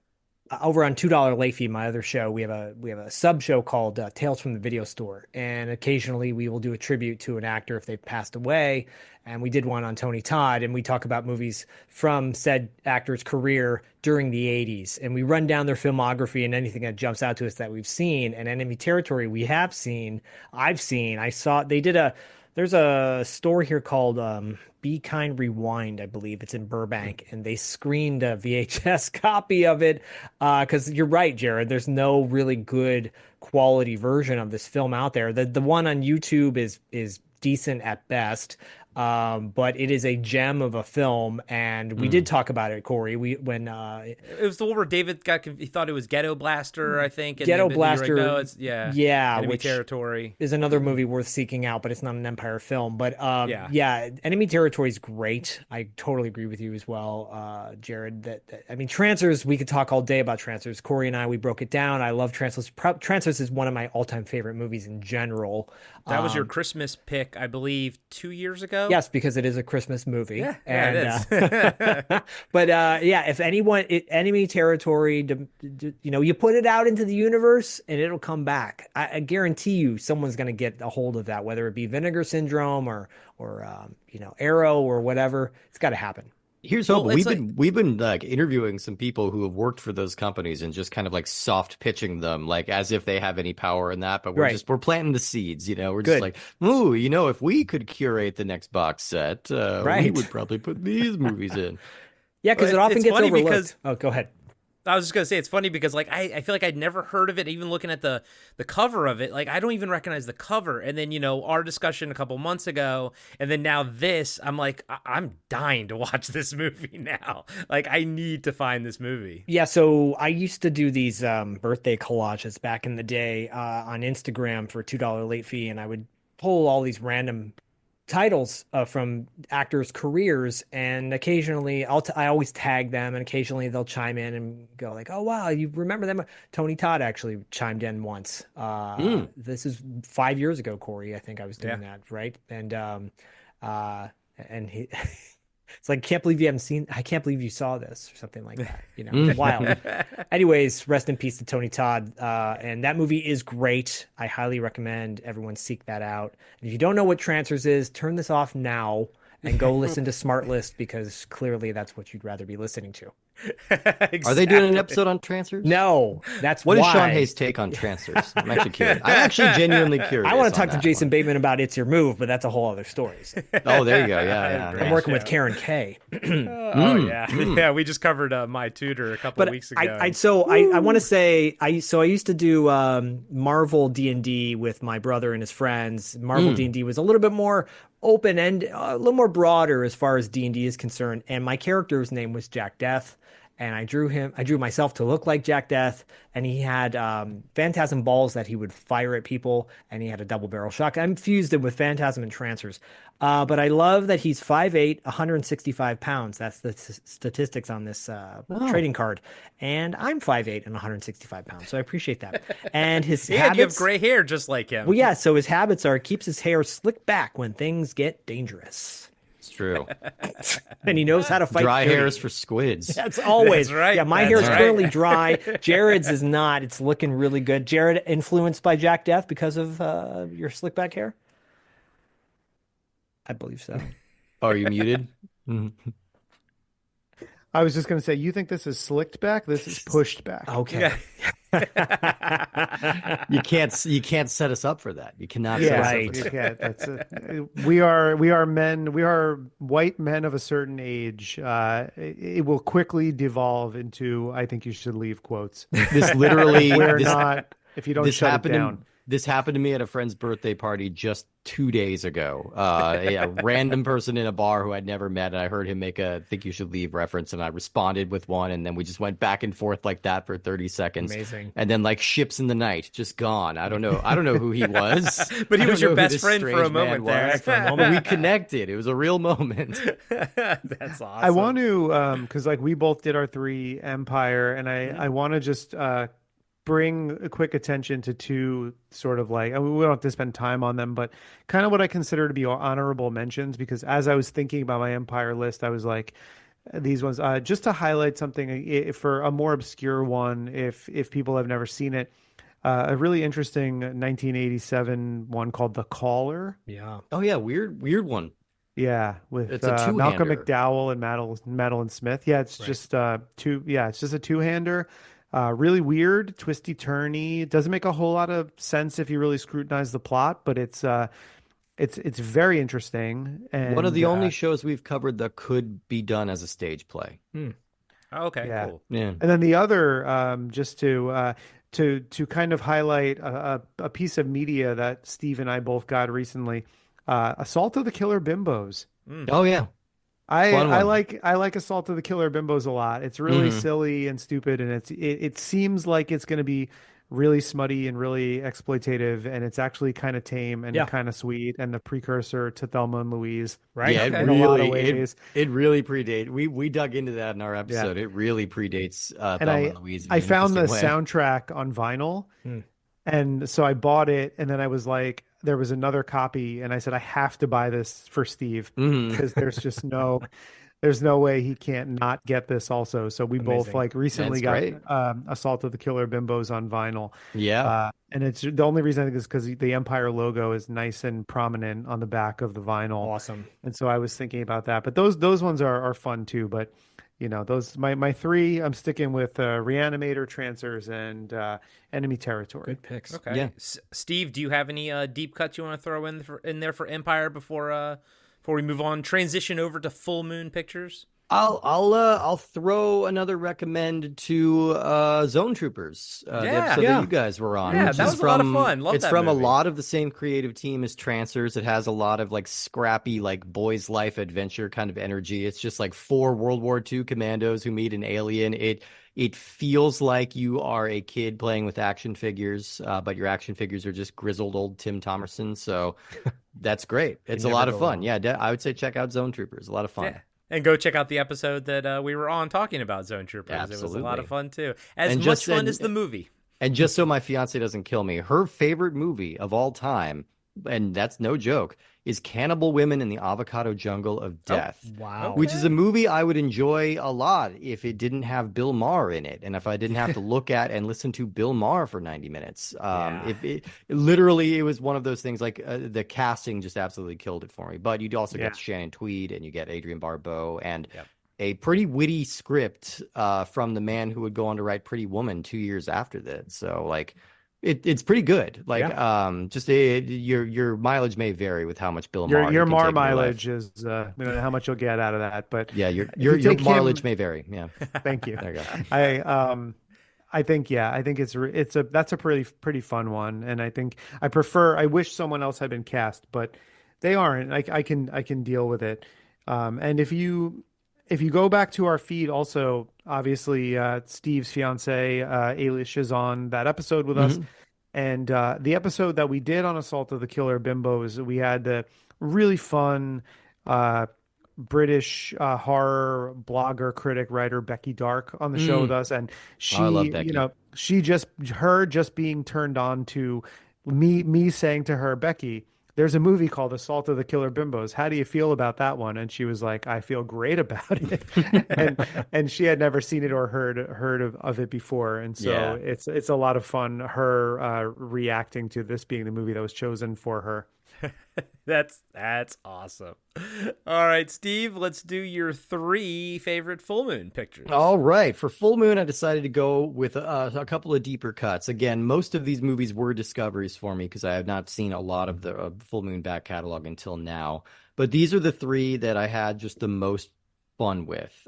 over on $2 late fee, my other show, we have a sub show called Tales from the Video Store, and occasionally we will do a tribute to an actor if they've passed away. And we did one on Tony Todd, and we talk about movies from said actor's career during the 80s, and we run down their filmography and anything that jumps out to us that we've seen. And Enemy Territory we have seen, I saw they did there's a store here called Be Kind Rewind, I believe. It's in Burbank, and they screened a VHS copy of it. Because you're right, Jared. There's no really good quality version of this film out there. The one on YouTube is decent at best. But it is a gem of a film, and we did talk about it, Corey. It was the one where David he thought it was Ghetto Blaster, I think. And Ghetto then you were like, Blaster, no, it's Enemy which Territory is another movie worth seeking out, but it's not an Empire film. But Yeah. Enemy Territory is great. I totally agree with you as well, Jared. I mean, Trancers. We could talk all day about Trancers. Corey and we broke it down. I love Trancers. Trancers is one of my all-time favorite movies in general. That was your Christmas pick, I believe, 2 years ago. Yes, because it is a Christmas movie. Yeah, and, it is. But if anyone, Enemy Territory, you put it out into the universe and it'll come back. I guarantee you, someone's going to get a hold of that, whether it be Vinegar Syndrome or Arrow or whatever. It's got to happen. Here's Well, hope. it's We've been like interviewing some people who have worked for those companies and just kind of like soft pitching them, like as if they have any power in that. But we're planting the seeds. We're just Good. like, ooh, if we could curate the next box set, we Right. would probably put these movies in. Yeah, because it Well, often it's gets funny overlooked. because- Oh, go ahead. I was just gonna say it's funny because like I feel like I'd never heard of it, even looking at the cover of it. Like I don't even recognize the cover. And then our discussion a couple months ago, and then now this, I'm like I'm dying to watch this movie now. Like I need to find this movie. Yeah, so I used to do these birthday collages back in the day on Instagram for $2 late fee, and I would pull all these random titles from actors' careers, and occasionally I always tag them, and occasionally they'll chime in and go like, "Oh wow, you remember them?" Tony Todd actually chimed in once. This is 5 years ago, Corey. I think I was doing that, right? And he. It's like, I can't believe you saw this or something like that. Wild. Anyways, rest in peace to Tony Todd. And that movie is great. I highly recommend everyone seek that out. And if you don't know what Trancers is, turn this off now and go listen to Smart List, because clearly that's what you'd rather be listening to. Are they doing an episode on Trancers? No, that's What is why. Sean Hayes' take on Trancers? I'm actually curious. I'm actually genuinely curious. I want to on talk to that Jason one. Bateman about It's Your Move, but that's a whole other story. Oh, there you go. Yeah. I'm working with Karen Kay. Oh yeah, yeah. We just covered My Tutor a couple But weeks ago. I want to say I used to do Marvel D&D with my brother and his friends. Marvel D&D was a little bit more open and a little more broader as far as D&D is concerned. And my character's name was Jack Death. and I drew myself to look like Jack Death, and he had phantasm balls that he would fire at people, and he had a double barrel shotgun. I fused him with phantasm and trancers. But I love that he's 5'8", 165 pounds. That's the statistics on this trading card. And I'm 5'8" and 165 pounds, so I appreciate that. And his And habits, you have gray hair just like him. well, yeah, so his habits are keeps his hair slicked back when things get dangerous. It's true. And he knows how to fight Dry dirty. hairs for squids. That's always That's right. Yeah, my That's hair is right. currently dry. Jared's is not. It's looking really good. Jared, influenced by Jack Death because of your slick back hair? I believe so. Oh, are you muted? I was just going to say, you think this is slicked back? This is pushed back. Okay. You can't set us up for that. You cannot set Yeah, us right. up for you that. can't. That's it. We are men. We are white men of a certain age. It will quickly devolve into "I think you should leave" quotes. This literally We're this, not. If you don't this shut it happened down. this happened to me at a friend's birthday party just 2 days ago. A random person in a bar who I'd never met, and I heard him make a "think you should leave" reference, and I responded with one, and then we just went back and forth like that for 30 seconds. Amazing. And then like ships in the night, just gone. I don't know who he was. But he I don't was your know who best this friend for a strange man moment there. was. For a But we connected. It was a real moment. That's awesome. I want to, because like we both did our 3 Empire, and I want to just bring a quick attention to 2 sort of like, I mean, we don't have to spend time on them, but kind of what I consider to be honorable mentions, because as I was thinking about my Empire list, I was like, these ones, just to highlight something for a more obscure one, if people have never seen it, a really interesting 1987 one called The Caller. Yeah. Oh yeah, weird one. Yeah, with It's a two-hander. Malcolm McDowell and Madeline Smith. Yeah, it's Right. just two. Yeah, it's just a two-hander. Really weird, twisty, turny. It doesn't make a whole lot of sense if you really scrutinize the plot, but it's very interesting. And One of the only shows we've covered that could be done as a stage play. Okay, Yeah. cool. Yeah. And then the other, just to kind of highlight a piece of media that Steve and I both got recently, Assault of the Killer Bimbos. Oh yeah. I Fun one. like Assault of the Killer Bimbos a lot. It's really silly and stupid, and it seems like it's going to be really smutty and really exploitative, and it's actually kind of tame and Yeah. kind of sweet, and the precursor to Thelma and Louise. Right? Yeah, Okay. In a lot of ways. it really predates. We dug into that in our episode. It really predates And Thelma and Louise. in I an found the interesting way. soundtrack on vinyl, and so I bought it, and then I was like, there was another copy, and I said I have to buy this for Steve because there's just there's no way he can't not get this also. So we both Amazing. like recently That's great. got Assault of the Killer Bimbos on vinyl. Yeah. And it's the only reason I think is because the Empire logo is nice and prominent on the back of the vinyl. Awesome. And so I was thinking about that. But those ones are fun too. But you know, those my 3, I'm sticking with Reanimator, Trancers, and Enemy Territory. Good picks. Okay. Yeah. Steve, do you have any deep cuts you want to throw in there for Empire before we move on? Transition over to Full Moon Pictures. I'll throw another recommend to Zone Troopers, the Yeah. episode Yeah. that you guys were on. Yeah, which that is was a lot of fun. Love it's that from movie. a lot of the same creative team as Trancers. It has a lot of like scrappy, like boys' life adventure kind of energy. It's just like 4 World War II commandos who meet an alien. It feels like you are a kid playing with action figures, but your action figures are just grizzled old Tim Thomerson. So that's great. It's a never lot of go fun. wrong. Yeah, I would say check out Zone Troopers. A lot of fun. Yeah. And go check out the episode that we were on talking about Zone Troopers. It was a lot Absolutely. of fun too. As And much just- fun and- as the movie. And just so my fiance doesn't kill me, her favorite movie of all time, and that's no joke, is Cannibal Women in the Avocado Jungle of Death. Wow. Which is a movie I would enjoy a lot if it didn't have Bill Maher in it, and if I didn't have to look at and listen to Bill Maher for 90 minutes. If it literally, it was one of those things like the casting just absolutely killed it for me. But you also get Shannon Tweed and you get Adrienne Barbeau and a pretty witty script from the man who would go on to write Pretty Woman 2 years after that. So like. It's pretty good. Like, just your mileage may vary with how much Bill Maher you Your can Mar take in your life. mileage is we don't know how much you'll get out of that, but Yeah, your if you take him- mileage may vary. Yeah, Thank you. there you go. I think that's a pretty fun one, and I wish someone else had been cast, but they aren't. I can deal with it. And if you go back to our feed, also obviously Steve's fiance Alicia is on that episode with us, Mhm. and the episode that we did on Assault of the Killer Bimbos, we had the really fun uh, British horror blogger, critic, writer Becky Dark on the show with Mm. us, and Oh, I love she, Becky. she just her just being turned on to me saying to her, Becky, there's a movie called Assault of the Killer Bimbos. How do you feel about that one? And she was like, I feel great about it. And she had never seen it or heard of it before. And so Yeah. it's a lot of fun her reacting to this being the movie that was chosen for her. That's awesome. All right, Steve, let's do your 3 favorite full moon pictures. All right. For full moon, I decided to go with a couple of deeper cuts. Again, most of these movies were discoveries for me because I have not seen a lot of the full moon back catalog until now. But these are the 3 that I had just the most fun with.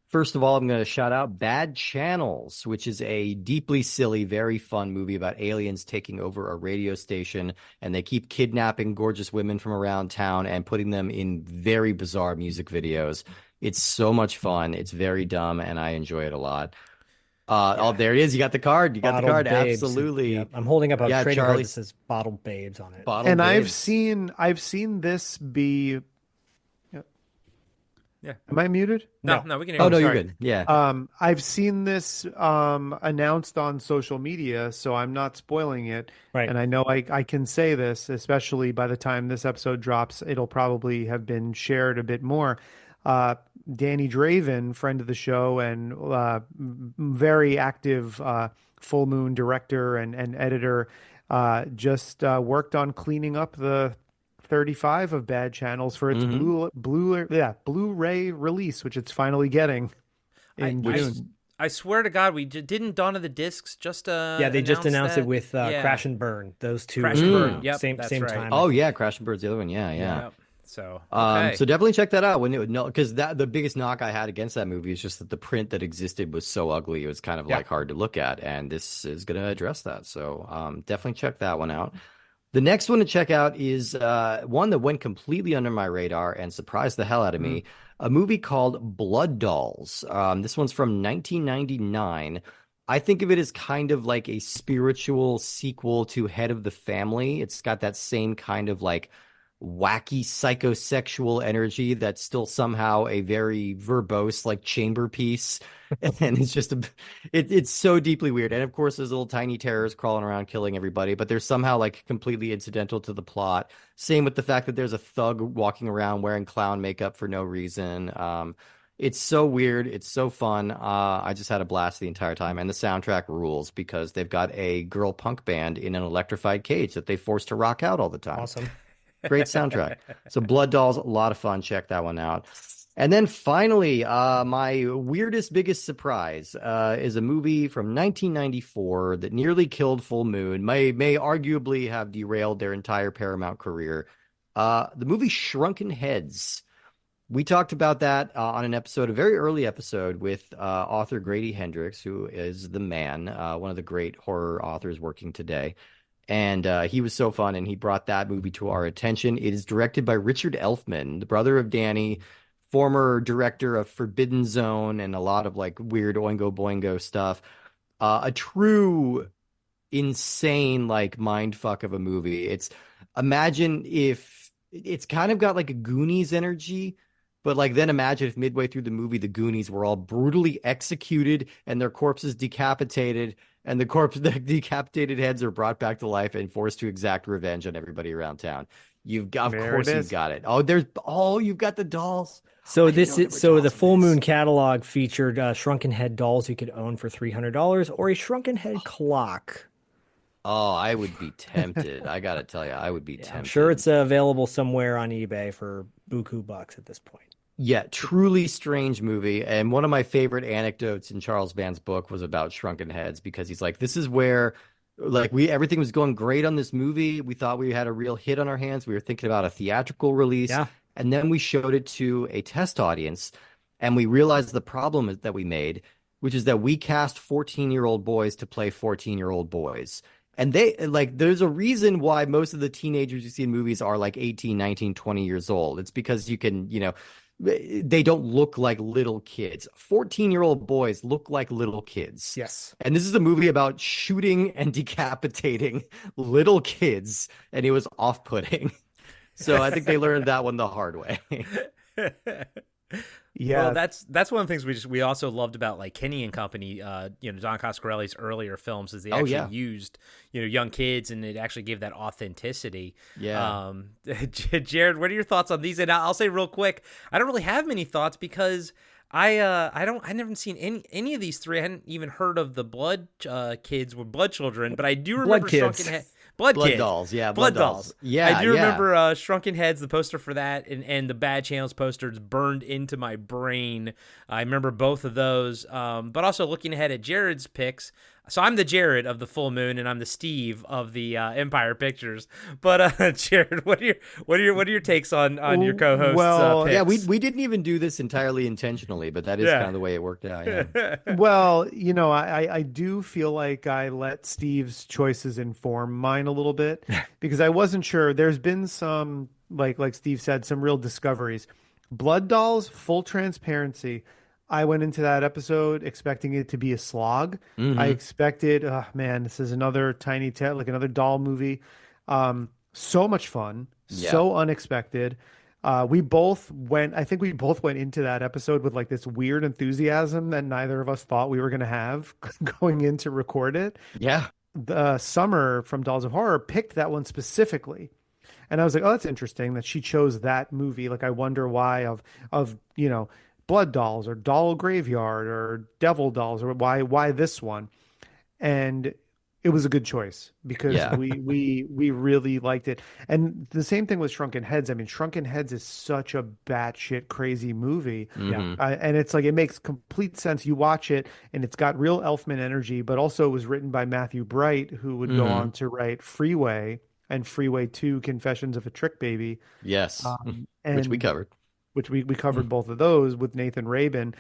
First of all, I'm going to shout out Bad Channels, which is a deeply silly, very fun movie about aliens taking over a radio station, and they keep kidnapping gorgeous women from around town and putting them in very bizarre music videos. It's so much fun. It's very dumb, and I enjoy it a lot. Oh, there it is. You got the card. You got the Bottled card. Babes. Absolutely. Yep. I'm holding up a Yeah, trading Charlie. card that says Bottled Babes on it. Bottle And Babes. I've seen this be. Yeah. Am I muted? No, we can hear Oh, you. no, you're sorry. good. Yeah. I've seen this announced on social media, so I'm not spoiling it. Right. And I know I can say this, especially by the time this episode drops, it'll probably have been shared a bit more. Danny Draven, friend of the show and very active Full Moon director and editor, just worked on cleaning up the 35 of Bad Channels for its Blu-ray release, which it's finally getting in June. I swear to God, we didn't Dawn of the Discs just Yeah, they just announced that? it with Yeah. Crash and Burn. Those two Crash were and Burn. Yep, same that's same right. time. Oh, yeah. Crash and Bird's the other one. Yeah. Yep. So So definitely check that out because the biggest knock I had against that movie is just that the print that existed was so ugly. It was kind of like hard to look at, and this is going to address that. So definitely check that one out. The next one to check out is one that went completely under my radar and surprised the hell out of me. A movie called Blood Dolls. This one's from 1999. I think of it as kind of like a spiritual sequel to Head of the Family. It's got that same kind of like wacky psychosexual energy that's still somehow a very verbose like chamber piece, and it's just it's so deeply weird. And of course there's little tiny terrors crawling around killing everybody, but they're somehow like completely incidental to the plot. Same with the fact that there's a thug walking around wearing clown makeup for no reason. It's so weird. It's so fun. I just had a blast the entire time, and the soundtrack rules because they've got a girl punk band in an electrified cage that they force to rock out all the time. Awesome. Great soundtrack. So Blood Dolls, a lot of fun. Check that one out. And then finally, my weirdest, biggest surprise is a movie from 1994 that nearly killed Full Moon, may arguably have derailed their entire Paramount career. The movie Shrunken Heads. We talked about that on an episode, a very early episode with author Grady Hendrix, who is the man, one of the great horror authors working today. And he was so fun, and he brought that movie to our attention. It is directed by Richard Elfman, the brother of Danny, former director of Forbidden Zone and a lot of like weird Oingo Boingo stuff. A true insane like mind fuck of a movie. Imagine if it's kind of got like a Goonies energy, but like then imagine if midway through the movie the Goonies were all brutally executed and their corpses decapitated, and the decapitated heads are brought back to life and forced to exact revenge on everybody around town. Of course you've got it. You've got the dolls. So the the Full Moon catalog featured shrunken head dolls you could own for $300 or a shrunken head clock. Oh, I would be tempted. I gotta tell you, I would be tempted. I'm sure it's available somewhere on eBay for buku bucks at this point. Yeah, truly strange movie. And one of my favorite anecdotes in Charles Band's book was about Shrunken Heads, because he's like, this is where like everything was going great on this movie. We thought we had a real hit on our hands. We were thinking about a theatrical release. Yeah. And then we showed it to a test audience, and we realized the problem that we made, which is that we cast 14-year-old boys to play 14-year-old boys. And there's a reason why most of the teenagers you see in movies are like 18, 19, 20 years old. It's because you can, they don't look like little kids. 14-year-old boys look like little kids. Yes. And this is a movie about shooting and decapitating little kids, and it was off-putting. So I think they learned that one the hard way. Well, Yeah, that's one of the things we also loved about like Kenny and Company, Don Coscarelli's earlier films is they Oh, actually yeah. used young kids and it actually gave that authenticity. Yeah. Jared, what are your thoughts on these? And I'll say real quick, I don't really have many thoughts because I never seen any of these three. I hadn't even heard of the Blood Kids or Blood Children, but I do remember Kids. Shrunken Head. Blood Blood Kids. Dolls, yeah, Blood Blood Dolls. Dolls. Yeah, I do yeah. remember Shrunken Heads, the poster for that, and the Bad Channels posters burned into my brain. I remember both of those. But also looking ahead at Jared's picks. So I'm the Jared of the Full Moon, and I'm the Steve of the Empire Pictures. But Jared, what are your takes on your co-hosts? Well, Picks? Yeah, we didn't even do this entirely intentionally, but that is Yeah. kind of the way it worked out. Yeah. well, I do feel like I let Steve's choices inform mine a little bit because I wasn't sure. There's been some, like Steve said, some real discoveries. Blood Dolls, full transparency. I went into that episode expecting it to be a slog. I expected, oh man, this is another like another doll movie. So much fun, Yeah. so unexpected. I think we both went into that episode with like this weird enthusiasm that neither of us thought we were going to have going in to record it. Yeah. The Summer from Dolls of Horror picked that one specifically. And I was like, oh, that's interesting that she chose that movie. Like, I wonder why of Blood Dolls or Doll Graveyard or Devil Dolls or why this one. And it was a good choice because Yeah. we really liked it. And the same thing with Shrunken Heads. I mean, Shrunken Heads is such a batshit crazy movie. Mhm. And it's like it makes complete sense. You watch it and it's got real Elfman energy, but also it was written by Matthew Bright, who would go on to write Freeway and Freeway 2 Confessions of a Trick Baby. Yes. Which we And covered. which we covered both of those with Nathan Rabin,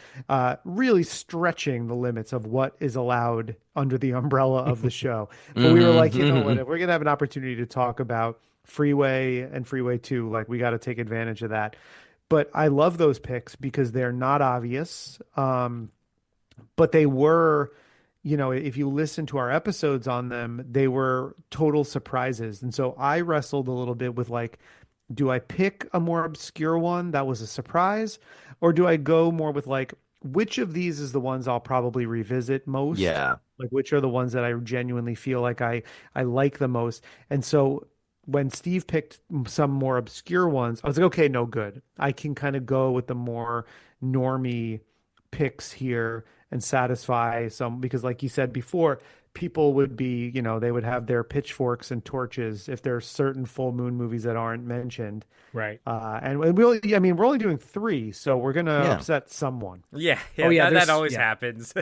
really stretching the limits of what is allowed under the umbrella of the show. But we were like, you know what, if we're going to have an opportunity to talk about Freeway and Freeway 2, like we got to take advantage of that. But I love those picks because they're not obvious. But they were, if you listen to our episodes on them, they were total surprises. And so I wrestled a little bit with like, do I pick a more obscure one that was a surprise? Or do I go more with like, which of these is the ones I'll probably revisit most? Yeah. Like, which are the ones that I genuinely feel like I like the most? And so when Steve picked some more obscure ones, I was like, okay, no, good. I can kind of go with the more normie picks here and satisfy some, because like you said before, people would be, they would have their pitchforks and torches if there's certain full moon movies that aren't mentioned. Right. And we're only doing 3, so we're going to Yeah. upset someone. Yeah, Oh, yeah, that there's- always yeah. happens.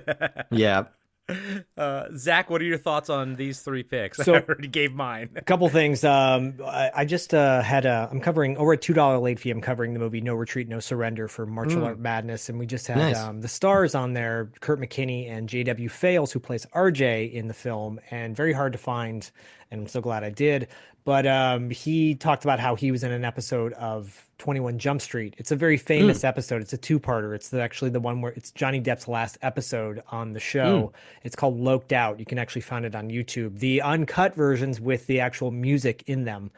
Yeah. Zach, what are your thoughts on these 3 picks? So- I already gave mine. A couple things. I just I'm covering over at $2 late fee. I'm covering the movie No Retreat, No Surrender for Martial Art Madness, and we just had Nice. the stars on there: Kurt McKinney and J.W. Fales, who plays RJ in the film, and very hard to find. And I'm so glad I did. But he talked about how he was in an episode of 21 Jump Street. It's a very famous episode. It's a 2-parter. It's actually the one where it's Johnny Depp's last episode on the show. It's called Loked Out. You can actually find it on YouTube. The uncut versions with the actual music in them,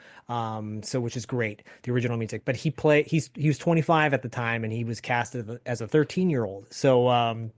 which is great, the original music. But he was 25 at the time, and he was cast as a 13-year-old. So I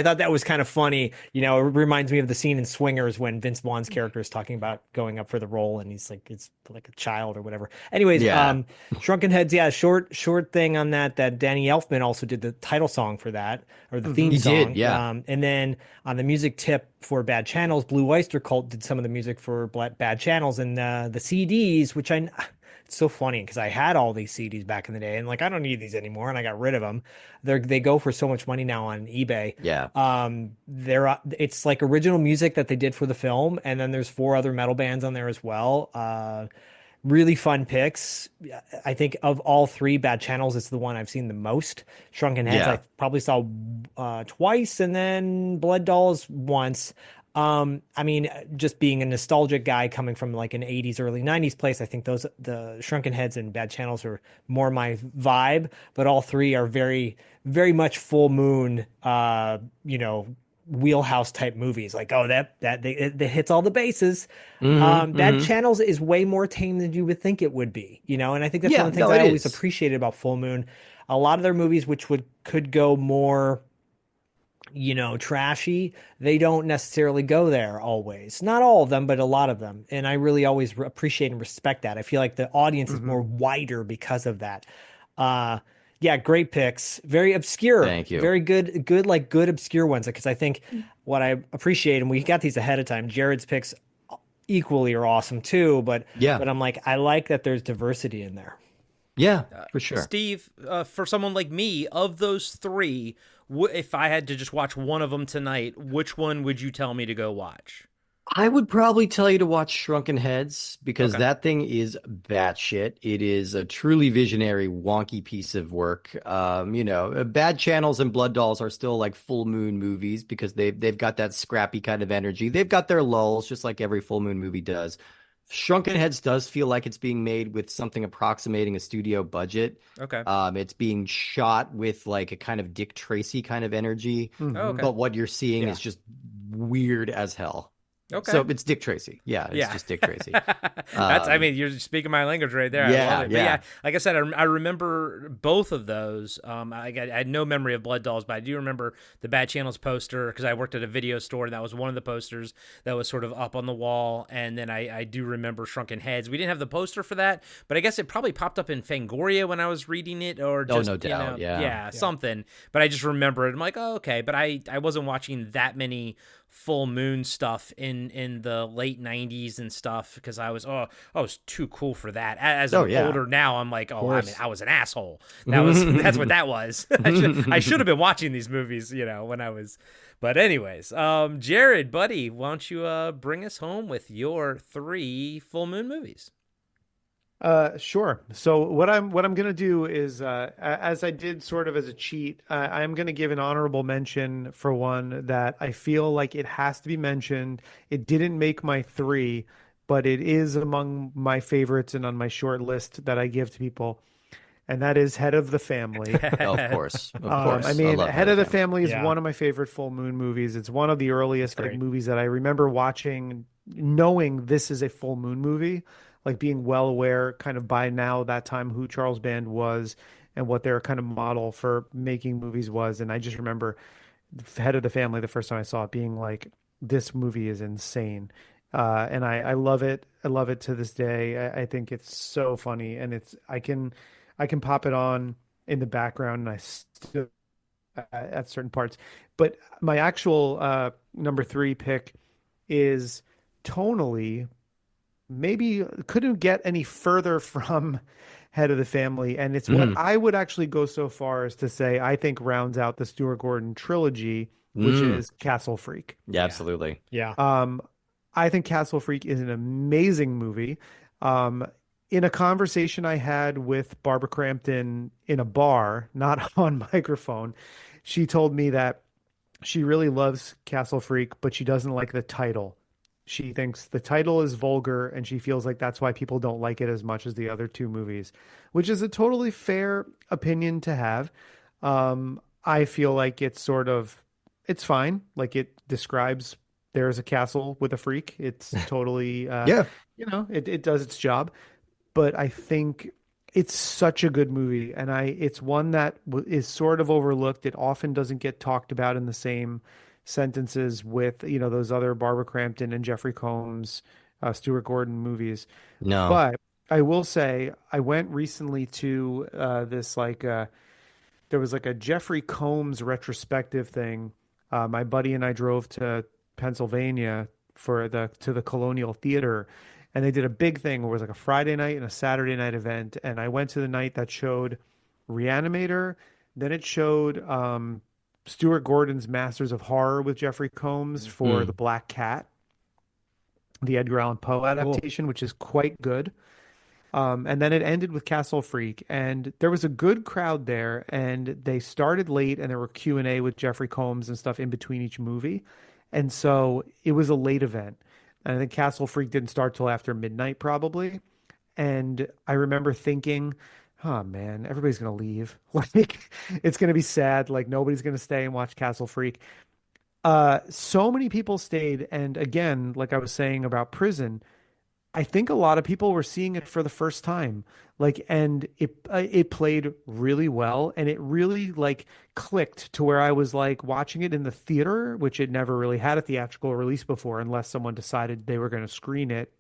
thought that was kind of funny. It reminds me of the scene in Swingers when Vince Vaughn's character is talking about going up for the role, and he's like, it's like a child or whatever. Anyways, Yeah. Shrunken Heads, yeah, short thing on that Danny Elfman also did the title song for that, or the theme He song. did, yeah. And then on the music tip for Bad Channels, Blue Oyster Cult did some of the music for Bad Channels, and the CDs, which it's so funny because I had all these CDs back in the day, and like I don't need these anymore, and I got rid of them. They go for so much money now on eBay. Yeah. It's like original music that they did for the film, and then there's 4 other metal bands on there as well. Really fun picks. I think of all 3, Bad Channels is the one I've seen the most. Shrunken Heads Yeah. I probably saw twice, and then Blood Dolls once. I mean, just being a nostalgic guy coming from like an 80s, early 90s place, I think those the Shrunken Heads and Bad Channels are more my vibe, but all three are very, very much full moon, wheelhouse type movies. Like, oh, that hits all the bases. Bad Hmm. Channels is way more tame than you would think it would be, and I think that's one Yeah, of the things no, I it always is. appreciated about Full Moon. A lot of their movies, which could go more trashy, they don't necessarily go there always. Not all of them, but a lot of them. And I really always appreciate and respect that. I feel like the audience is Hmm. more wider because of that. Uh, yeah, great picks. Very obscure, Thank you. very good, like good obscure ones. Because I think what I appreciate, and we got these ahead of time, Jared's picks equally are awesome too. But Yeah, but I'm like, I like that there's diversity in there. yeah, for sure. Steve, for someone like me, of those three, if I had to just watch one of them tonight, which one would you tell me to go watch? I would probably tell you to watch Shrunken Heads because Okay. that thing is batshit. It is a truly visionary, wonky piece of work. Bad Channels and Blood Dolls are still like full moon movies because they've got that scrappy kind of energy. They've got their lulls, just like every full moon movie does. Shrunken Heads does feel like it's being made with something approximating a studio budget. Okay. It's being shot with like a kind of Dick Tracy kind of energy, Oh, Hmm. okay. but what you're seeing Yeah. is just weird as hell. So Okay. it's Dick Tracy. Yeah, it's Yeah. just Dick Tracy. I Um, mean, you're speaking my language right there. I love yeah, it. But yeah. yeah, like I said, I remember both of those. I had no memory of Blood Dolls, but I do remember the Bad Channels poster because I worked at a video store and that was one of the posters that was sort of up on the wall. And then I do remember Shrunken Heads. We didn't have the poster for that, but I guess it probably popped up in Fangoria when I was reading it or Oh, just, no doubt. Yeah. yeah, something. But I just remember it. I'm like, oh, okay. But I wasn't watching that many full moon stuff in the late 90s and stuff because I was too cool for that. As Oh, I'm yeah. older now, I'm like, oh, Course. I was an asshole. That's what that was. I should have been watching these movies, when I was. But anyways, Jared, buddy, why don't you bring us home with your three full moon movies? Sure. So what I'm gonna do is, as I did sort of as a cheat, I'm gonna give an honorable mention for one that I feel like it has to be mentioned. It didn't make my three, but it is among my favorites and on my short list that I give to people, and that is Head of the Family. Of course. Of I course. I mean, love Head Heather of the Family. Family is Yeah, one of my favorite full moon movies. It's one of the earliest like great. movies that I remember watching, knowing this is a full moon movie, like being well aware kind of by now that time who Charles Band was and what their kind of model for making movies was. And I just remember Head of the Family the first time I saw it being like, this movie is insane. And I love it. I love it to this day. I think it's so funny, and I can pop it on in the background, and I still at certain parts. But my actual number three pick is tonally maybe couldn't get any further from Head of the Family, and it's what Mhm. I would actually go so far as to say I think rounds out the Stuart Gordon trilogy, which Mm. is Castle Freak. Yeah, absolutely. Yeah. Um, I think Castle Freak is an amazing movie. Um, in a conversation I had with Barbara Crampton in a bar, not on microphone, she told me that she really loves Castle Freak, but she doesn't like the title. She thinks the title is vulgar, and she feels like that's why people don't like it as much as the other two movies, which is a totally fair opinion to have. I feel like it's fine. Like it describes there's a castle with a freak. It's totally, Yeah. it does its job. But I think it's such a good movie, and it's one that is sort of overlooked. It often doesn't get talked about in the same sentences with those other Barbara Crampton and Jeffrey Combs, Stuart Gordon movies. No. But I will say I went recently to this there was like a Jeffrey Combs retrospective thing. My buddy and I drove to Pennsylvania to the Colonial Theater, and they did a big thing where it was like a Friday night and a Saturday night event. And I went to the night that showed Reanimator, then it showed Stuart Gordon's Masters of Horror with Jeffrey Combs for The Mm. Black Cat, the Edgar Allan Poe Cool. adaptation, which is quite good. And then it ended with Castle Freak, and there was a good crowd there. And they started late, and there were Q&A with Jeffrey Combs and stuff in between each movie. And so it was a late event. And I think Castle Freak didn't start till after midnight, probably. And I remember thinking, oh man, everybody's gonna leave. Like it's gonna be sad. Like nobody's gonna stay and watch Castle Freak. So many people stayed, and again, like I was saying about Prison, I think a lot of people were seeing it for the first time. Like, and it played really well, and it really like clicked to where I was like watching it in the theater, which it never really had a theatrical release before, unless someone decided they were going to screen it,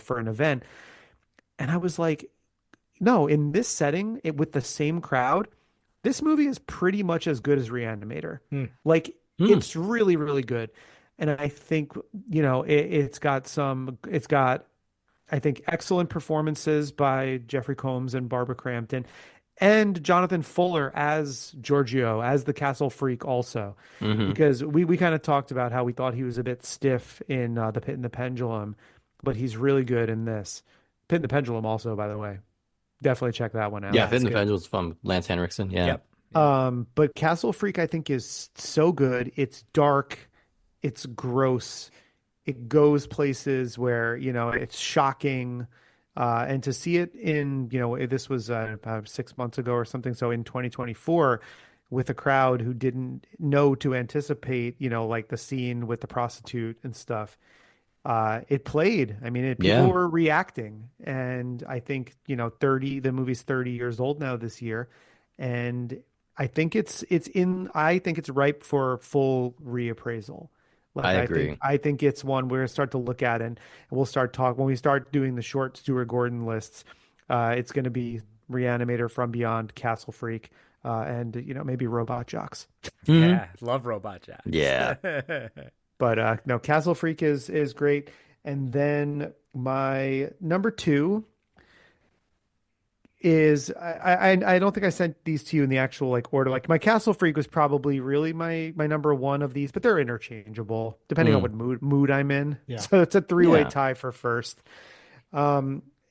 for an event. And I was like, no, in this setting, with the same crowd, this movie is pretty much as good as Reanimator. Like, Hmm. it's really, really good. And I think, it's got, I think, excellent performances by Jeffrey Combs and Barbara Crampton and Jonathan Fuller as Giorgio, as the Castle Freak also. Hmm. Because we kind of talked about how we thought he was a bit stiff in The Pit and the Pendulum, but he's really good in this. Pit and the Pendulum also, by the way. Definitely check that one out. Yeah, Yeah, Fit it's in the good. Pendulum's fun. Lance Henriksen. Yeah. Yep. Yep. But Castle Freak, I think, is so good. It's dark, it's gross, it goes places where, it's shocking. And to see it in, this was about 6 months ago or something. So in 2024, with a crowd who didn't know to anticipate, like the scene with the prostitute and stuff, it played. I mean, people Yeah. were reacting, and I think the movie's 30 years old now this year, and I think it's ripe for full reappraisal. I Like agree. I think it's one we're gonna start to look at, and we'll start talk when we start doing the short Stuart Gordon lists. It's going to be Reanimator, From Beyond, Castle Freak, and maybe Robot Jocks. Hmm. Yeah, love Robot Jacks. Yeah. But no, Castle Freak is great. And then my number two is I don't think I sent these to you in the actual like order. Like my Castle Freak was probably really my number one of these, but they're interchangeable depending on Mm. what mood I'm in. Yeah. So it's a three-way Yeah. tie for first.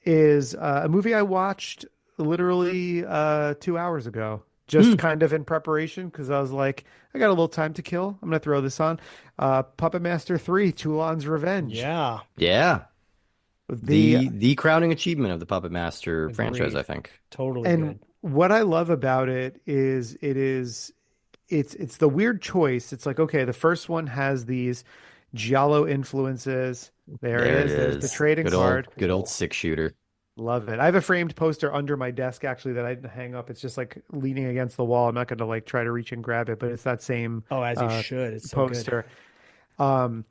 Is a movie I watched literally 2 hours ago, just Mm. kind of in preparation because I was like, I got a little time to kill. I'm gonna throw this on. Puppet Master 3, Toulon's Revenge. Yeah. Yeah. The The crowning achievement of the Puppet Master franchise, Agreed. I think. Totally and good. what I love about it is it's the weird choice. It's like, okay, the first one has these Giallo influences. There it There it is. There's the is. trading card. Good old six shooter. Love it. I have a framed poster under my desk actually that I didn't hang up. It's just like leaning against the wall. I'm not going to like try to reach and grab it, but it's that same Oh, as you uh, should. It's so good. poster. Um,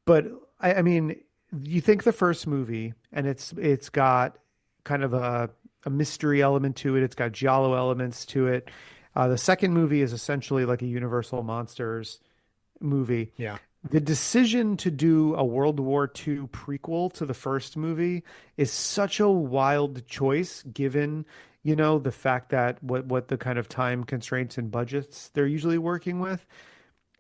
but I mean, you think the first movie, and it's got kind of a mystery element to it. It's got giallo elements to it. The second movie is essentially like a Universal Monsters movie. Yeah. The decision to do a World War II prequel to the first movie is such a wild choice, given, the fact that what the kind of time constraints and budgets they're usually working with.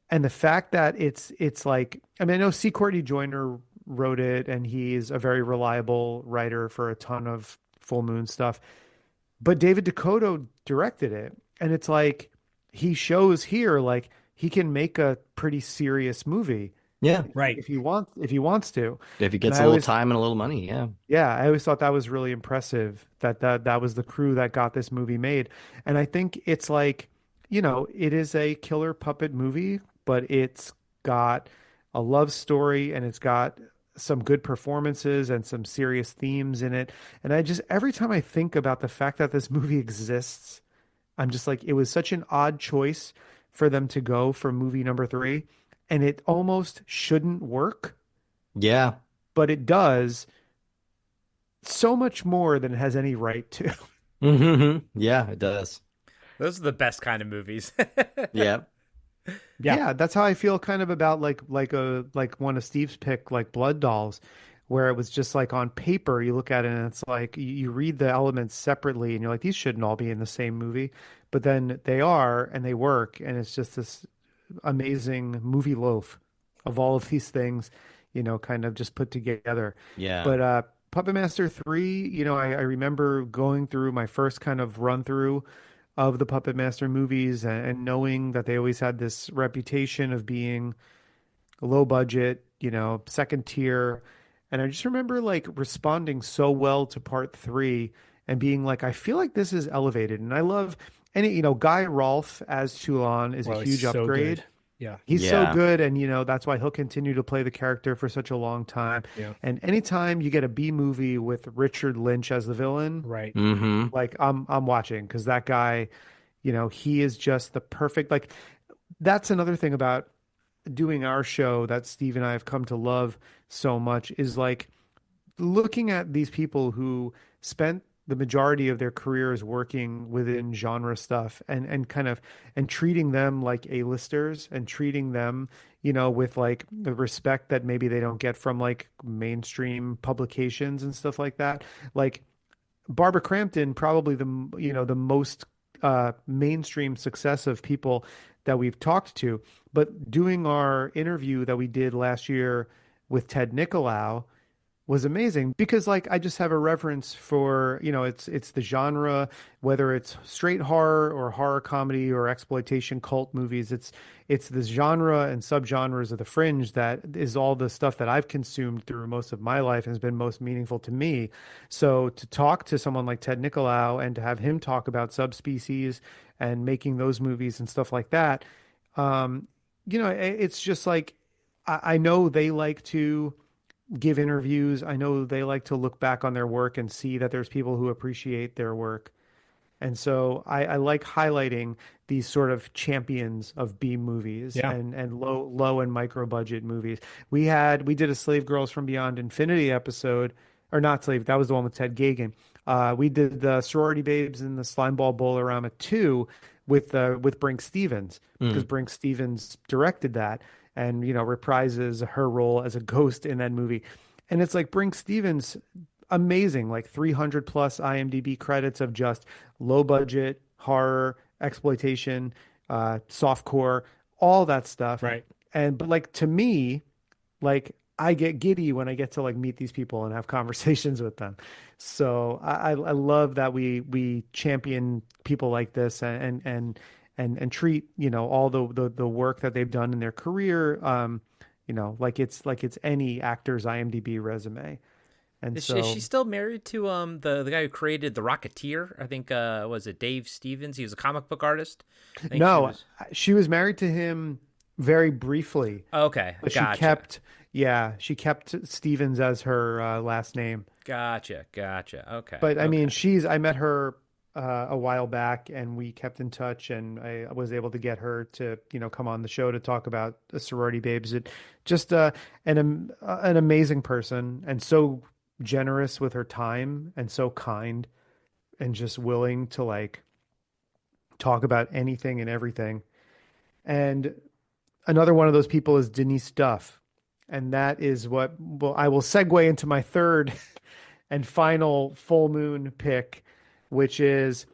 And the fact that it's like, I mean, I know C. Courtney Joyner wrote it, and he's a very reliable writer for a ton of Full Moon stuff. But David Dakota directed it, and it's like he shows here like he can make a pretty serious movie Yeah. Right. if he wants to. If he And gets I a little always time and a little money, yeah. yeah, I always thought that was really impressive that was the crew that got this movie made. And I think it's like, it is a killer puppet movie, but it's got a love story and it's got some good performances and some serious themes in it. And I just every time I think about the fact that this movie exists, I'm just like, it was such an odd choice for them to go for movie number three, and it almost shouldn't work, Yeah. but it does so much more than it has any right to. Hmm. Yeah, it does. Those are the best kind of movies. Yeah. Yeah. Yeah, that's how I feel kind of about like one of Steve's pick, like Blood Dolls, where it was just like on paper you look at it and it's like you read the elements separately and you're like, these shouldn't all be in the same movie, but then they are and they work, and it's just this amazing movie loaf of all of these things, kind of just put together. Yeah. But Puppet Master 3, I remember going through my first kind of run through of the Puppet Master movies, and knowing that they always had this reputation of being low budget, second tier. And I just remember like responding so well to part three and being like, I feel like this is elevated. And I love any, Guy Rolfe as Toulon is a Well, he's huge so upgrade. good. Yeah. He's so Yeah. good, and that's why he'll continue to play the character for such a long time. Yeah. And anytime you get a B movie with Richard Lynch as the villain, Right. Mm-hmm. like I'm watching because that guy, he is just the perfect like that's another thing about doing our show that Steve and I have come to love so much is like looking at these people who spent the majority of their careers working within genre stuff and kind of and treating them like A-listers and treating them, with like the respect that maybe they don't get from like mainstream publications and stuff like that. Like Barbara Crampton, probably the most mainstream success of people that we've talked to. But doing our interview that we did last year with Ted Nicolau was amazing because like I just have a reverence for, it's the genre, whether it's straight horror or horror comedy or exploitation cult movies. It's this genre and subgenres of the fringe that is all the stuff that I've consumed through most of my life and has been most meaningful to me. So to talk to someone like Ted Nicolau and to have him talk about subspecies and making those movies and stuff like that, it's just like I know they like to give interviews. I know they like to look back on their work and see that there's people who appreciate their work. And so I like highlighting these sort of champions of B movies Yeah. and low and micro budget movies. We did a Slave Girls from Beyond Infinity episode, or not Slave, that was the one with Ted Gagan. We did the Sorority Babes and the Slimeball Bowl-orama 2 with Brink Stevens because Brink Stevens directed that and reprises her role as a ghost in that movie. And it's like Brink Stevens, amazing, like 300 plus IMDb credits of just low budget horror, exploitation, softcore, all that stuff. Right. But like to me, like I get giddy when I get to like meet these people and have conversations with them. So I love that we champion people like this and treat all the work that they've done in their career like it's any actor's IMDb resume. And Is so she still married to the guy who created the Rocketeer? I think was it Dave Stevens? He was a comic book artist. I think no, she was married to him very briefly, Okay, but gotcha. she kept Stevens as her last name. Gotcha. Okay. But I mean, Okay. I met her a while back and we kept in touch and I was able to get her to, come on the show to talk about the Sorority Babes. It just an amazing person and so generous with her time and so kind and just willing to like talk about anything and everything. And another one of those people is Denise Duff. And that is I will segue into my third and final full moon pick, which is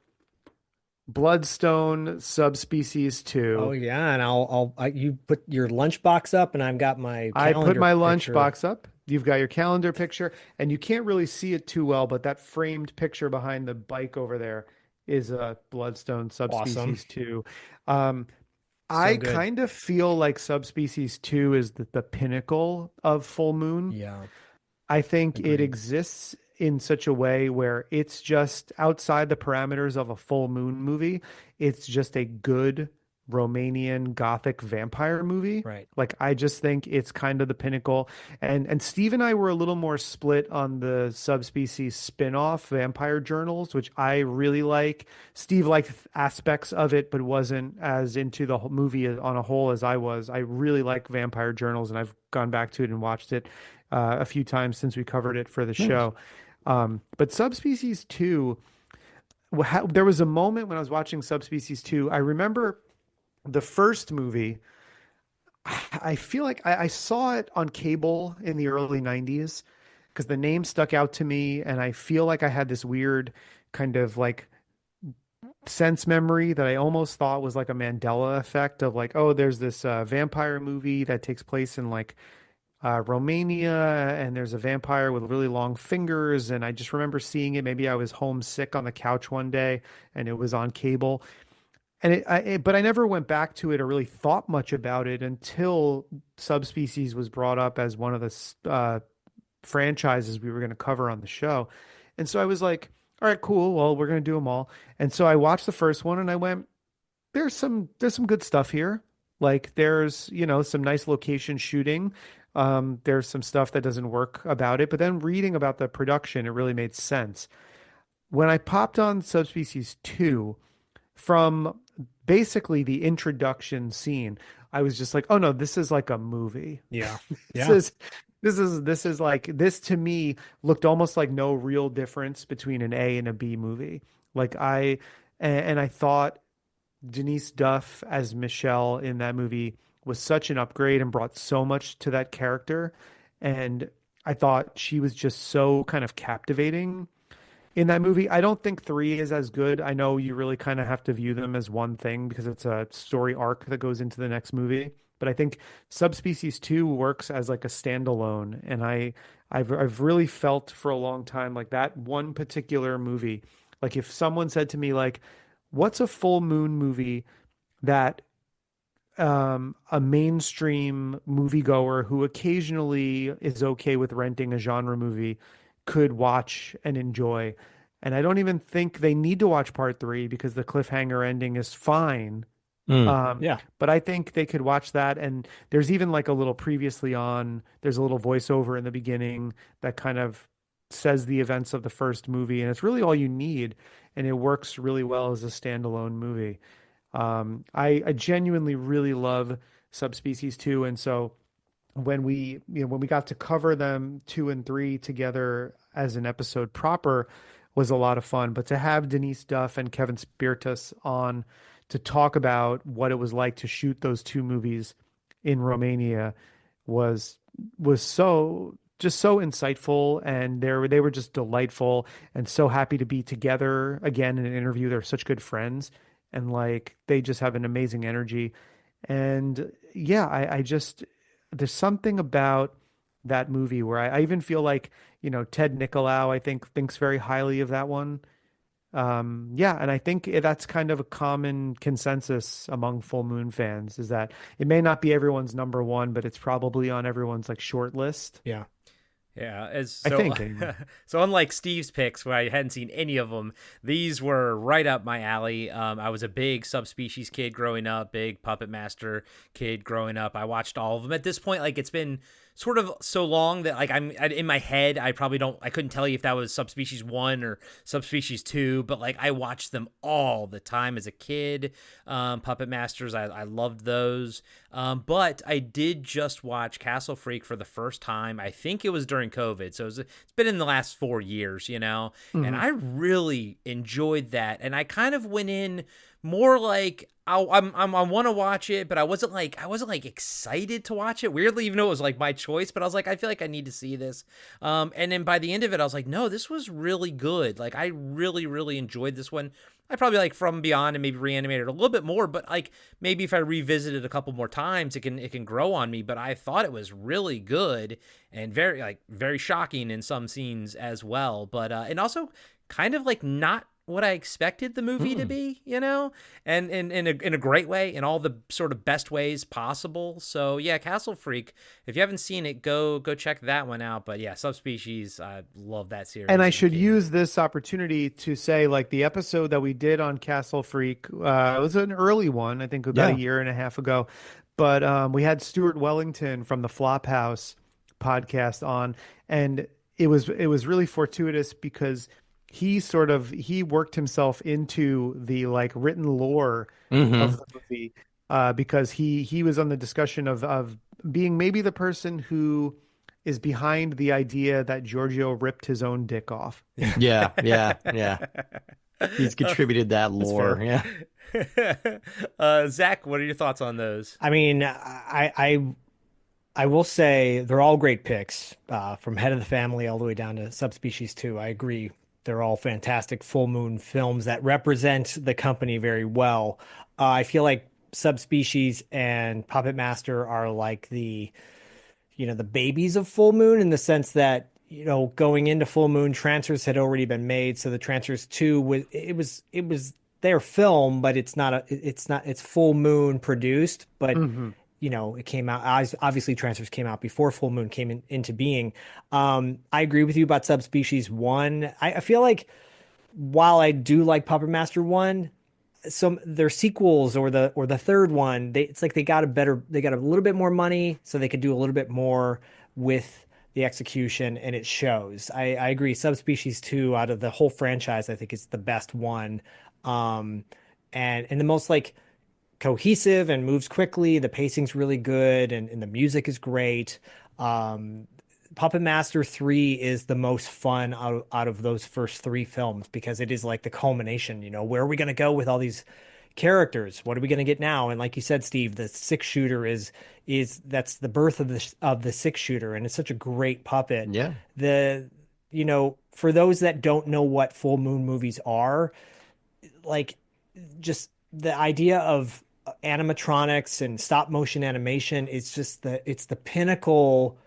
Bloodstone Subspecies 2. Oh yeah, and you put your lunchbox up, and I've got my I put calendar my picture. lunchbox up. You've got your calendar picture, and you can't really see it too well, but that framed picture behind the bike over there is a Bloodstone Subspecies Awesome. 2. I good. kind of feel like Subspecies 2 is the pinnacle of Full Moon. Yeah, I think it agreed. exists in such a way where it's just outside the parameters of a full moon movie. It's just a good Romanian Gothic vampire movie. Right. Like I just think it's kind of the pinnacle. And Steve and I were a little more split on the Subspecies spin-off Vampire Journals, which I really like. Steve liked aspects of it, but wasn't as into the whole movie on a whole as I was. I really like Vampire Journals, and I've gone back to it and watched it a few times since we covered it for the show. But Subspecies 2, there was a moment when I was watching Subspecies 2. I remember the first movie, I feel like I saw it on cable in the early 90s because the name stuck out to me. And I feel like I had this weird kind of like sense memory that I almost thought was like a Mandela effect of like, oh, there's this vampire movie that takes place in like Romania, and there's a vampire with really long fingers. And I just remember seeing it. Maybe I was homesick on the couch one day and it was on cable. and but I never went back to it or really thought much about it until Subspecies was brought up as one of the franchises we were going to cover on the show. And so I was like, all right, cool. Well, we're going to do them all. And so I watched the first one and I went, there's some good stuff here. Like there's, some nice location shooting. There's some stuff that doesn't work about it, but then reading about the production, it really made sense. When I popped on Subspecies 2, from basically the introduction scene, I was just like, oh no, this is like a movie. Yeah. This Yeah. is this is like, this to me looked almost like no real difference between an A and a B movie. Like and I thought Denise Duff as Michelle in that movie was such an upgrade and brought so much to that character. And I thought she was just so kind of captivating in that movie. I don't think three is as good. I know you really kind of have to view them as one thing because it's a story arc that goes into the next movie. But I think Subspecies 2 works as like a standalone. And I've really felt for a long time like that one particular movie. Like if someone said to me like, what's a full moon movie that a mainstream moviegoer who occasionally is okay with renting a genre movie could watch and enjoy. And I don't even think they need to watch part three because the cliffhanger ending is fine. Yeah. But I think they could watch that. And there's even like a little previously on, there's a little voiceover in the beginning that kind of says the events of the first movie. And it's really all you need. And it works really well as a standalone movie. I genuinely really love Subspecies 2. And so when we got to cover them 2 and 3 together as an episode proper was a lot of fun. But to have Denise Duff and Kevin Spiritus on to talk about what it was like to shoot those two movies in Romania was so insightful, and they were just delightful and so happy to be together again in an interview. They're such good friends, and like they just have an amazing energy. And yeah, I just there's something about that movie where I even feel like, Ted Nicolau, I think, thinks very highly of that one. Yeah, and I think that's kind of a common consensus among Full Moon fans is that it may not be everyone's number one, but it's probably on everyone's like short list. Yeah. Yeah, as I so think. Anyway. so unlike Steve's picks where I hadn't seen any of them, these were right up my alley. I was a big Subspecies kid growing up, big Puppet Master kid growing up. I watched all of them. At this point, like it's been sort of so long that like in my head, I couldn't tell you if that was Subspecies 1 or Subspecies 2, but like I watched them all the time as a kid. Puppet Masters, I loved those. But I did just watch Castle Freak for the first time. I think it was during COVID. So it's been in the last 4 years, and I really enjoyed that. And I kind of went in more like I want to watch it, but I wasn't like excited to watch it. Weirdly, even though it was like my choice, but I was like, I feel like I need to see this. And then by the end of it, I was like, no, this was really good. Like I really, really enjoyed this one. I probably like From Beyond and maybe Reanimated a little bit more, but like maybe if I revisit it a couple more times, it can grow on me. But I thought it was really good and very shocking in some scenes as well. But and also kind of like not what I expected the movie to be, and in a great way, in all the sort of best ways possible. So yeah, Castle Freak. If you haven't seen it, go check that one out. But yeah, Subspecies, I love that series. And I should use this opportunity to say, like the episode that we did on Castle Freak, it was an early one, I think about a year and a half ago. But we had Stuart Wellington from the Flophouse podcast on, and it was really fortuitous because he worked himself into the like written lore of the movie, because he was on the discussion of being maybe the person who is behind the idea that Giorgio ripped his own dick off. Yeah. He's contributed that lore. Yeah. Zach, what are your thoughts on those? I mean, I will say they're all great picks, from Head of the Family all the way down to Subspecies 2. I agree. They're all fantastic Full Moon films that represent the company very well. I feel like Subspecies and Puppet Master are like the babies of Full Moon in the sense that, going into Full Moon, transfers had already been made. So the transfers 2 was their film, but it's Full Moon produced, but Hmm. it came out, obviously Transfers came out before Full Moon into being. I agree with you about Subspecies 1. I feel like while I do like Puppet Master 1, some their sequels or the third one, it's like they got a little bit more money, so they could do a little bit more with the execution, and it shows. I agree. Subspecies 2 out of the whole franchise, I think is the best one. Um, and the most like cohesive and moves quickly. The pacing's really good, and the music is great. Um, Puppet Master 3 is the most fun out of those first three films because it is like the culmination. Where are we going to go with all these characters? What are we going to get now? And like you said, Steve, the six shooter is that's the birth of the six shooter, and it's such a great puppet. Yeah. For those that don't know what full moon movies are, like just the idea of animatronics and stop motion animation, it's the pinnacle,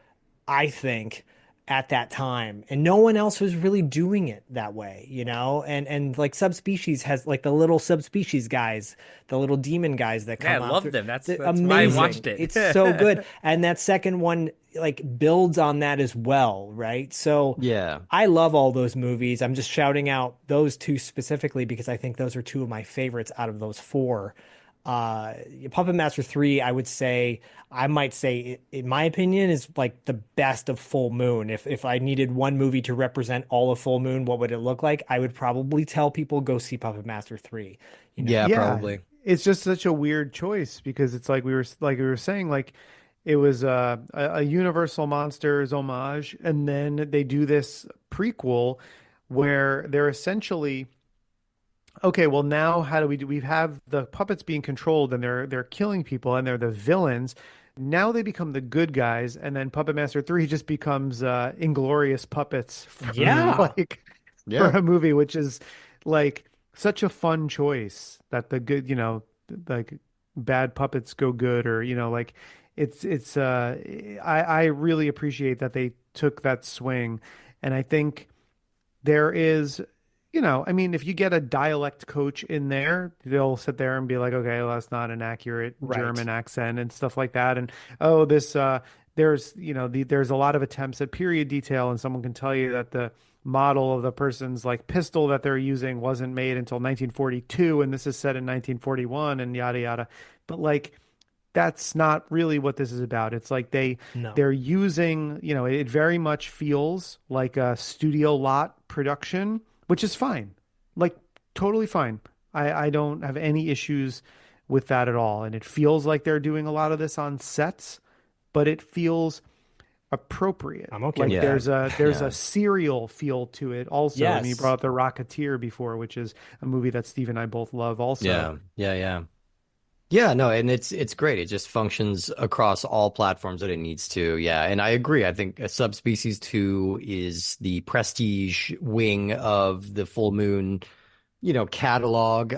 I think, at that time. And no one else was really doing it that way. And like Subspecies has like the little Subspecies guys, the little demon guys that Yeah, I come out. love them. That's why I amazing. watched it. It's so good. And that second one like builds on that as well, right? So Yeah. I love all those movies. I'm just shouting out those two specifically because I think those are two of my favorites out of those four. Puppet Master 3, I might say, in my opinion, is like the best of Full Moon. If I needed one movie to represent all of Full Moon, what would it look like? I would probably tell people go see Puppet Master 3. Yeah, Yeah, probably. it's just such a weird choice because it's like we were saying, like it was a Universal Monsters homage, and then they do this prequel where they're essentially okay, well now how do we have the puppets being controlled and they're killing people and they're the villains. Now they become the good guys, and then Puppet Master 3 just becomes Inglorious Puppets Yeah. like for Yeah. a movie, which is like such a fun choice that the good, like bad puppets go good, or like I really appreciate that they took that swing. And I think there is, I mean, if you get a dialect coach in there, they'll sit there and be like, okay, well, that's not an accurate Right. German accent and stuff like that. And oh, this there's there's a lot of attempts at period detail, and someone can tell you that the model of the person's like pistol that they're using wasn't made until 1942, and this is set in 1941, and yada yada. But like that's not really what this is about. It's like No. they're using, it very much feels like a studio lot production, which is fine. Like totally fine. I don't have any issues with that at all. And it feels like they're doing a lot of this on sets, but it feels appropriate. I'm okay Like with Yeah. there's Yeah. a serial feel to it also. I mean, you Yes. brought up The Rocketeer before, which is a movie that Steve and I both love also. Yeah. Yeah. Yeah. Yeah, no, and it's great. It just functions across all platforms that it needs to. Yeah, and I agree. I think Subspecies 2 is the prestige wing of the Full Moon, catalog.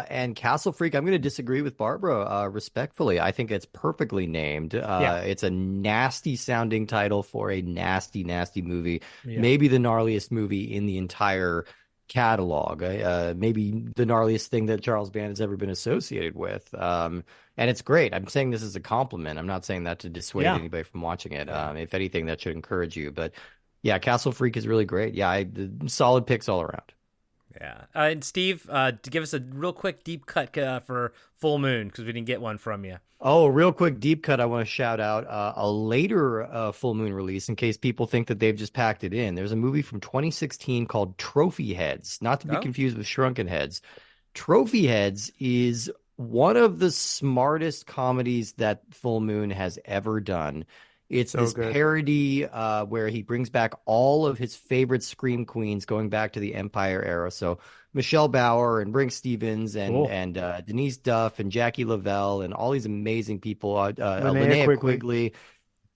And Castle Freak, I'm going to disagree with Barbara, respectfully. I think it's perfectly named. Yeah. It's a nasty sounding title for a nasty, nasty movie. Yeah. Maybe the gnarliest movie in the entire catalog. Maybe the gnarliest thing that Charles Band has ever been associated with. And it's great. I'm saying this as a compliment. I'm not saying that to dissuade Yeah. anybody from watching it. If anything, that should encourage you. But yeah, Castle Freak is really great. Yeah, solid picks all around. Yeah. And Steve, to give us a real quick deep cut for Full Moon, because we didn't get one from you. Oh, real quick deep cut. I want to shout out a later Full Moon release in case people think that they've just packed it in. There's a movie from 2016 called Trophy Heads, not to be Oh. confused with Shrunken Heads. Trophy Heads is one of the smartest comedies that Full Moon has ever done. It's So this good. parody where he brings back all of his favorite Scream Queens going back to the Empire era. So Michelle Bauer and Brinke Stevens and Cool. and Denise Duff and Jackie Lavelle and all these amazing people, Linnea Linnea Quigley. Quigley,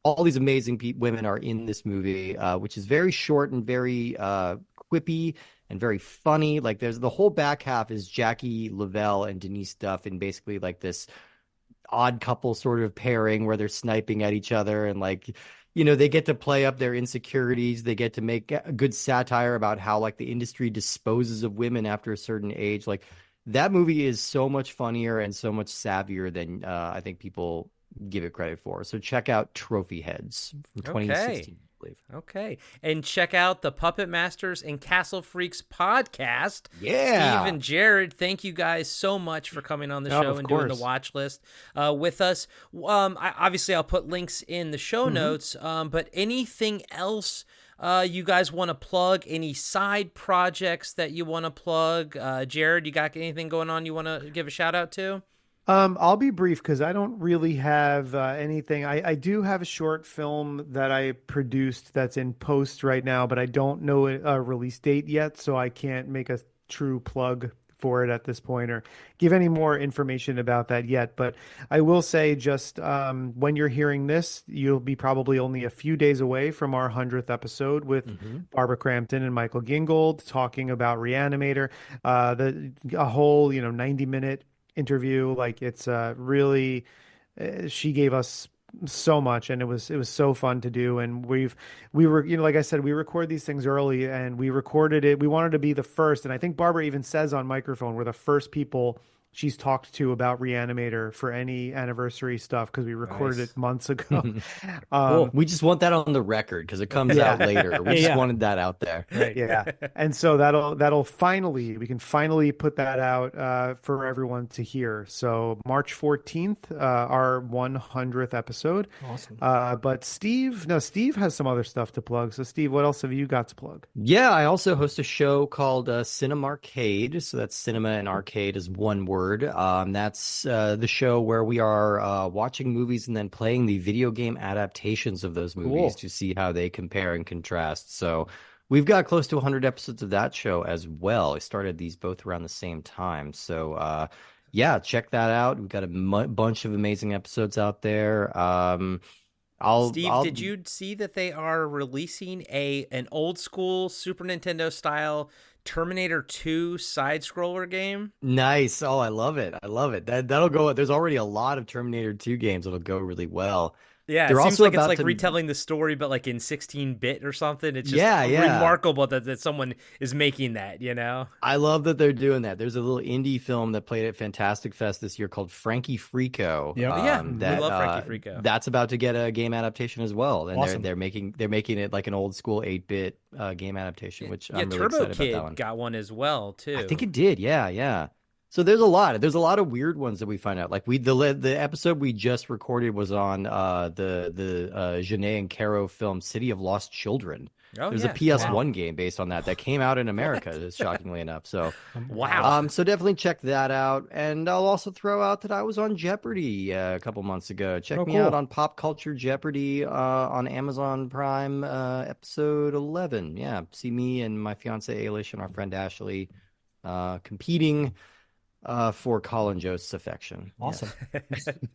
all these amazing women are in this movie, which is very short and very quippy and very funny. Like there's the whole back half is Jackie Lavelle and Denise Duff in basically like this odd couple sort of pairing where they're sniping at each other and like they get to play up their insecurities. They get to make a good satire about how like the industry disposes of women after a certain age. Like That movie is so much funnier and so much savvier than I think people give it credit for. So check out Trophy Heads from Okay. 2016, I believe. Okay. And check out the Puppet Masters and Castle Freaks podcast. Steve Yeah. and Jared, thank you guys so much for coming on the Oh, show of and doing the course. watch list with us. Obviously, I'll put links in the show notes, but anything else you guys want to plug? Any side projects that you want to plug? Jared, you got anything going on you want to give a shout out to? I'll be brief because I don't really have anything. I do have a short film that I produced that's in post right now, but I don't know a release date yet, so I can't make a true plug for it at this point or give any more information about that yet. But I will say just when you're hearing this, you'll be probably only a few days away from our 100th episode with Barbara Crampton and Michael Gingold talking about Reanimator, a whole 90-minute interview. Like it's really she gave us so much, and it was so fun to do. And we were, like I said, we record these things early, and we recorded it. We wanted to be the first, and I think Barbara even says on microphone we're the first people she's talked to about Reanimator for any anniversary stuff because we recorded Nice. it months ago. Cool. We just want that on the record because it comes Yeah. out later. We just Yeah. wanted that out there. Right. Yeah. And so that'll finally, we can finally put that out for everyone to hear. So March 14th, our 100th episode. Awesome. But Steve has some other stuff to plug. So Steve, what else have you got to plug? Yeah, I also host a show called Cinema Arcade. So that's cinema and arcade is one word. That's the show where we are watching movies and then playing the video game adaptations of those movies to see how they compare and contrast. So we've got close to 100 episodes of that show as well. I started these both around the same time. So yeah, check that out. We've got a bunch of amazing episodes out there. Steve, did you see that they are releasing an old school Super Nintendo style Terminator 2 side scroller game? Nice. Oh, I love it. I love it. That'll go. There's already a lot of Terminator 2 games that'll go really well. Yeah, They're it seems also like it's about like to- retelling the story, but like in 16-bit or something. It's just Yeah. remarkable that someone is making that, you know? I love that they're doing that. There's a little indie film that played at Fantastic Fest this year called Frankie Frico. Yep. Yeah, we love Frankie Frico. That's about to get a game adaptation as well, and Awesome. they're making it like an old school 8-bit game adaptation, which I'm really Turbo excited about Kid that one. got one as well, too. I think it did. Yeah. So there's a lot. There's a lot of weird ones that we find out. Like the episode we just recorded was on the Janae and Caro film City of Lost Children. Oh, There's yeah. a PS1 game based on that came out in America, shockingly enough. So Wow. so definitely check that out. And I'll also throw out that I was on Jeopardy a couple months ago. Check me out on Pop Culture Jeopardy on Amazon Prime, episode 11. Yeah, see me and my fiance Ailish and our friend Ashley competing for Colin Jost's affection. Awesome.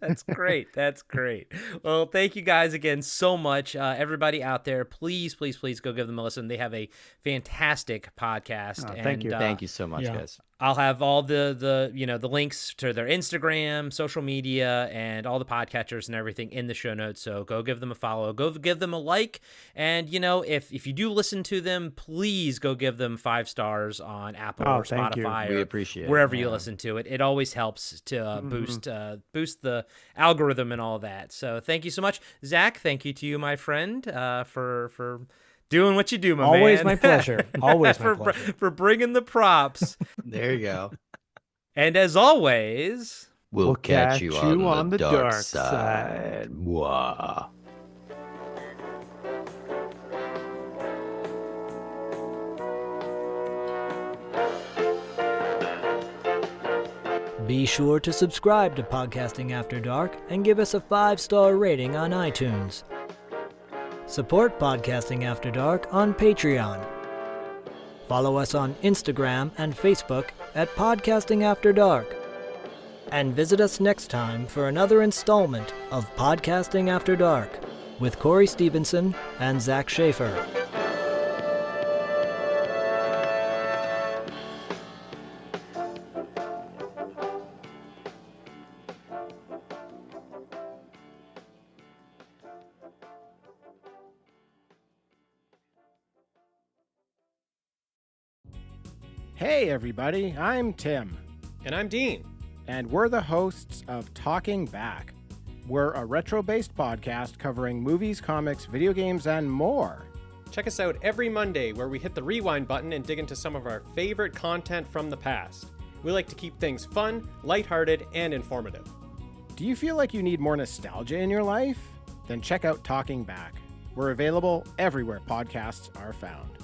That's great. That's great. Well, thank you guys again so much. Everybody out there, please go give them a listen. They have a fantastic podcast. Thank you. Thank you so much, Yeah. guys. I'll have all the links to their Instagram, social media, and all the podcatchers and everything in the show notes. So go give them a follow, go give them a like, and if you do listen to them, please go give them 5 stars on Apple or thank you. Spotify We or appreciate it. wherever you Yeah. listen to it. It always helps to boost the algorithm and all that. So thank you so much, Zach. Thank you to you, my friend, for doing what you do, my man. Always my pleasure. Always my pleasure. for bringing the props. There you go. And as always, We'll catch you on the dark side. side. Mwah. Be sure to subscribe to Podcasting After Dark and give us a 5-star rating on iTunes. Support Podcasting After Dark on Patreon. Follow us on Instagram and Facebook at Podcasting After Dark. And visit us next time for another installment of Podcasting After Dark with Corey Stevenson and Zach Schaefer. Hey everybody, I'm Tim. And I'm Dean. And we're the hosts of Talking Back. We're a retro-based podcast covering movies, comics, video games, and more. Check us out every Monday where we hit the rewind button and dig into some of our favorite content from the past. We like to keep things fun, lighthearted, and informative. Do you feel like you need more nostalgia in your life? Then check out Talking Back. We're available everywhere podcasts are found.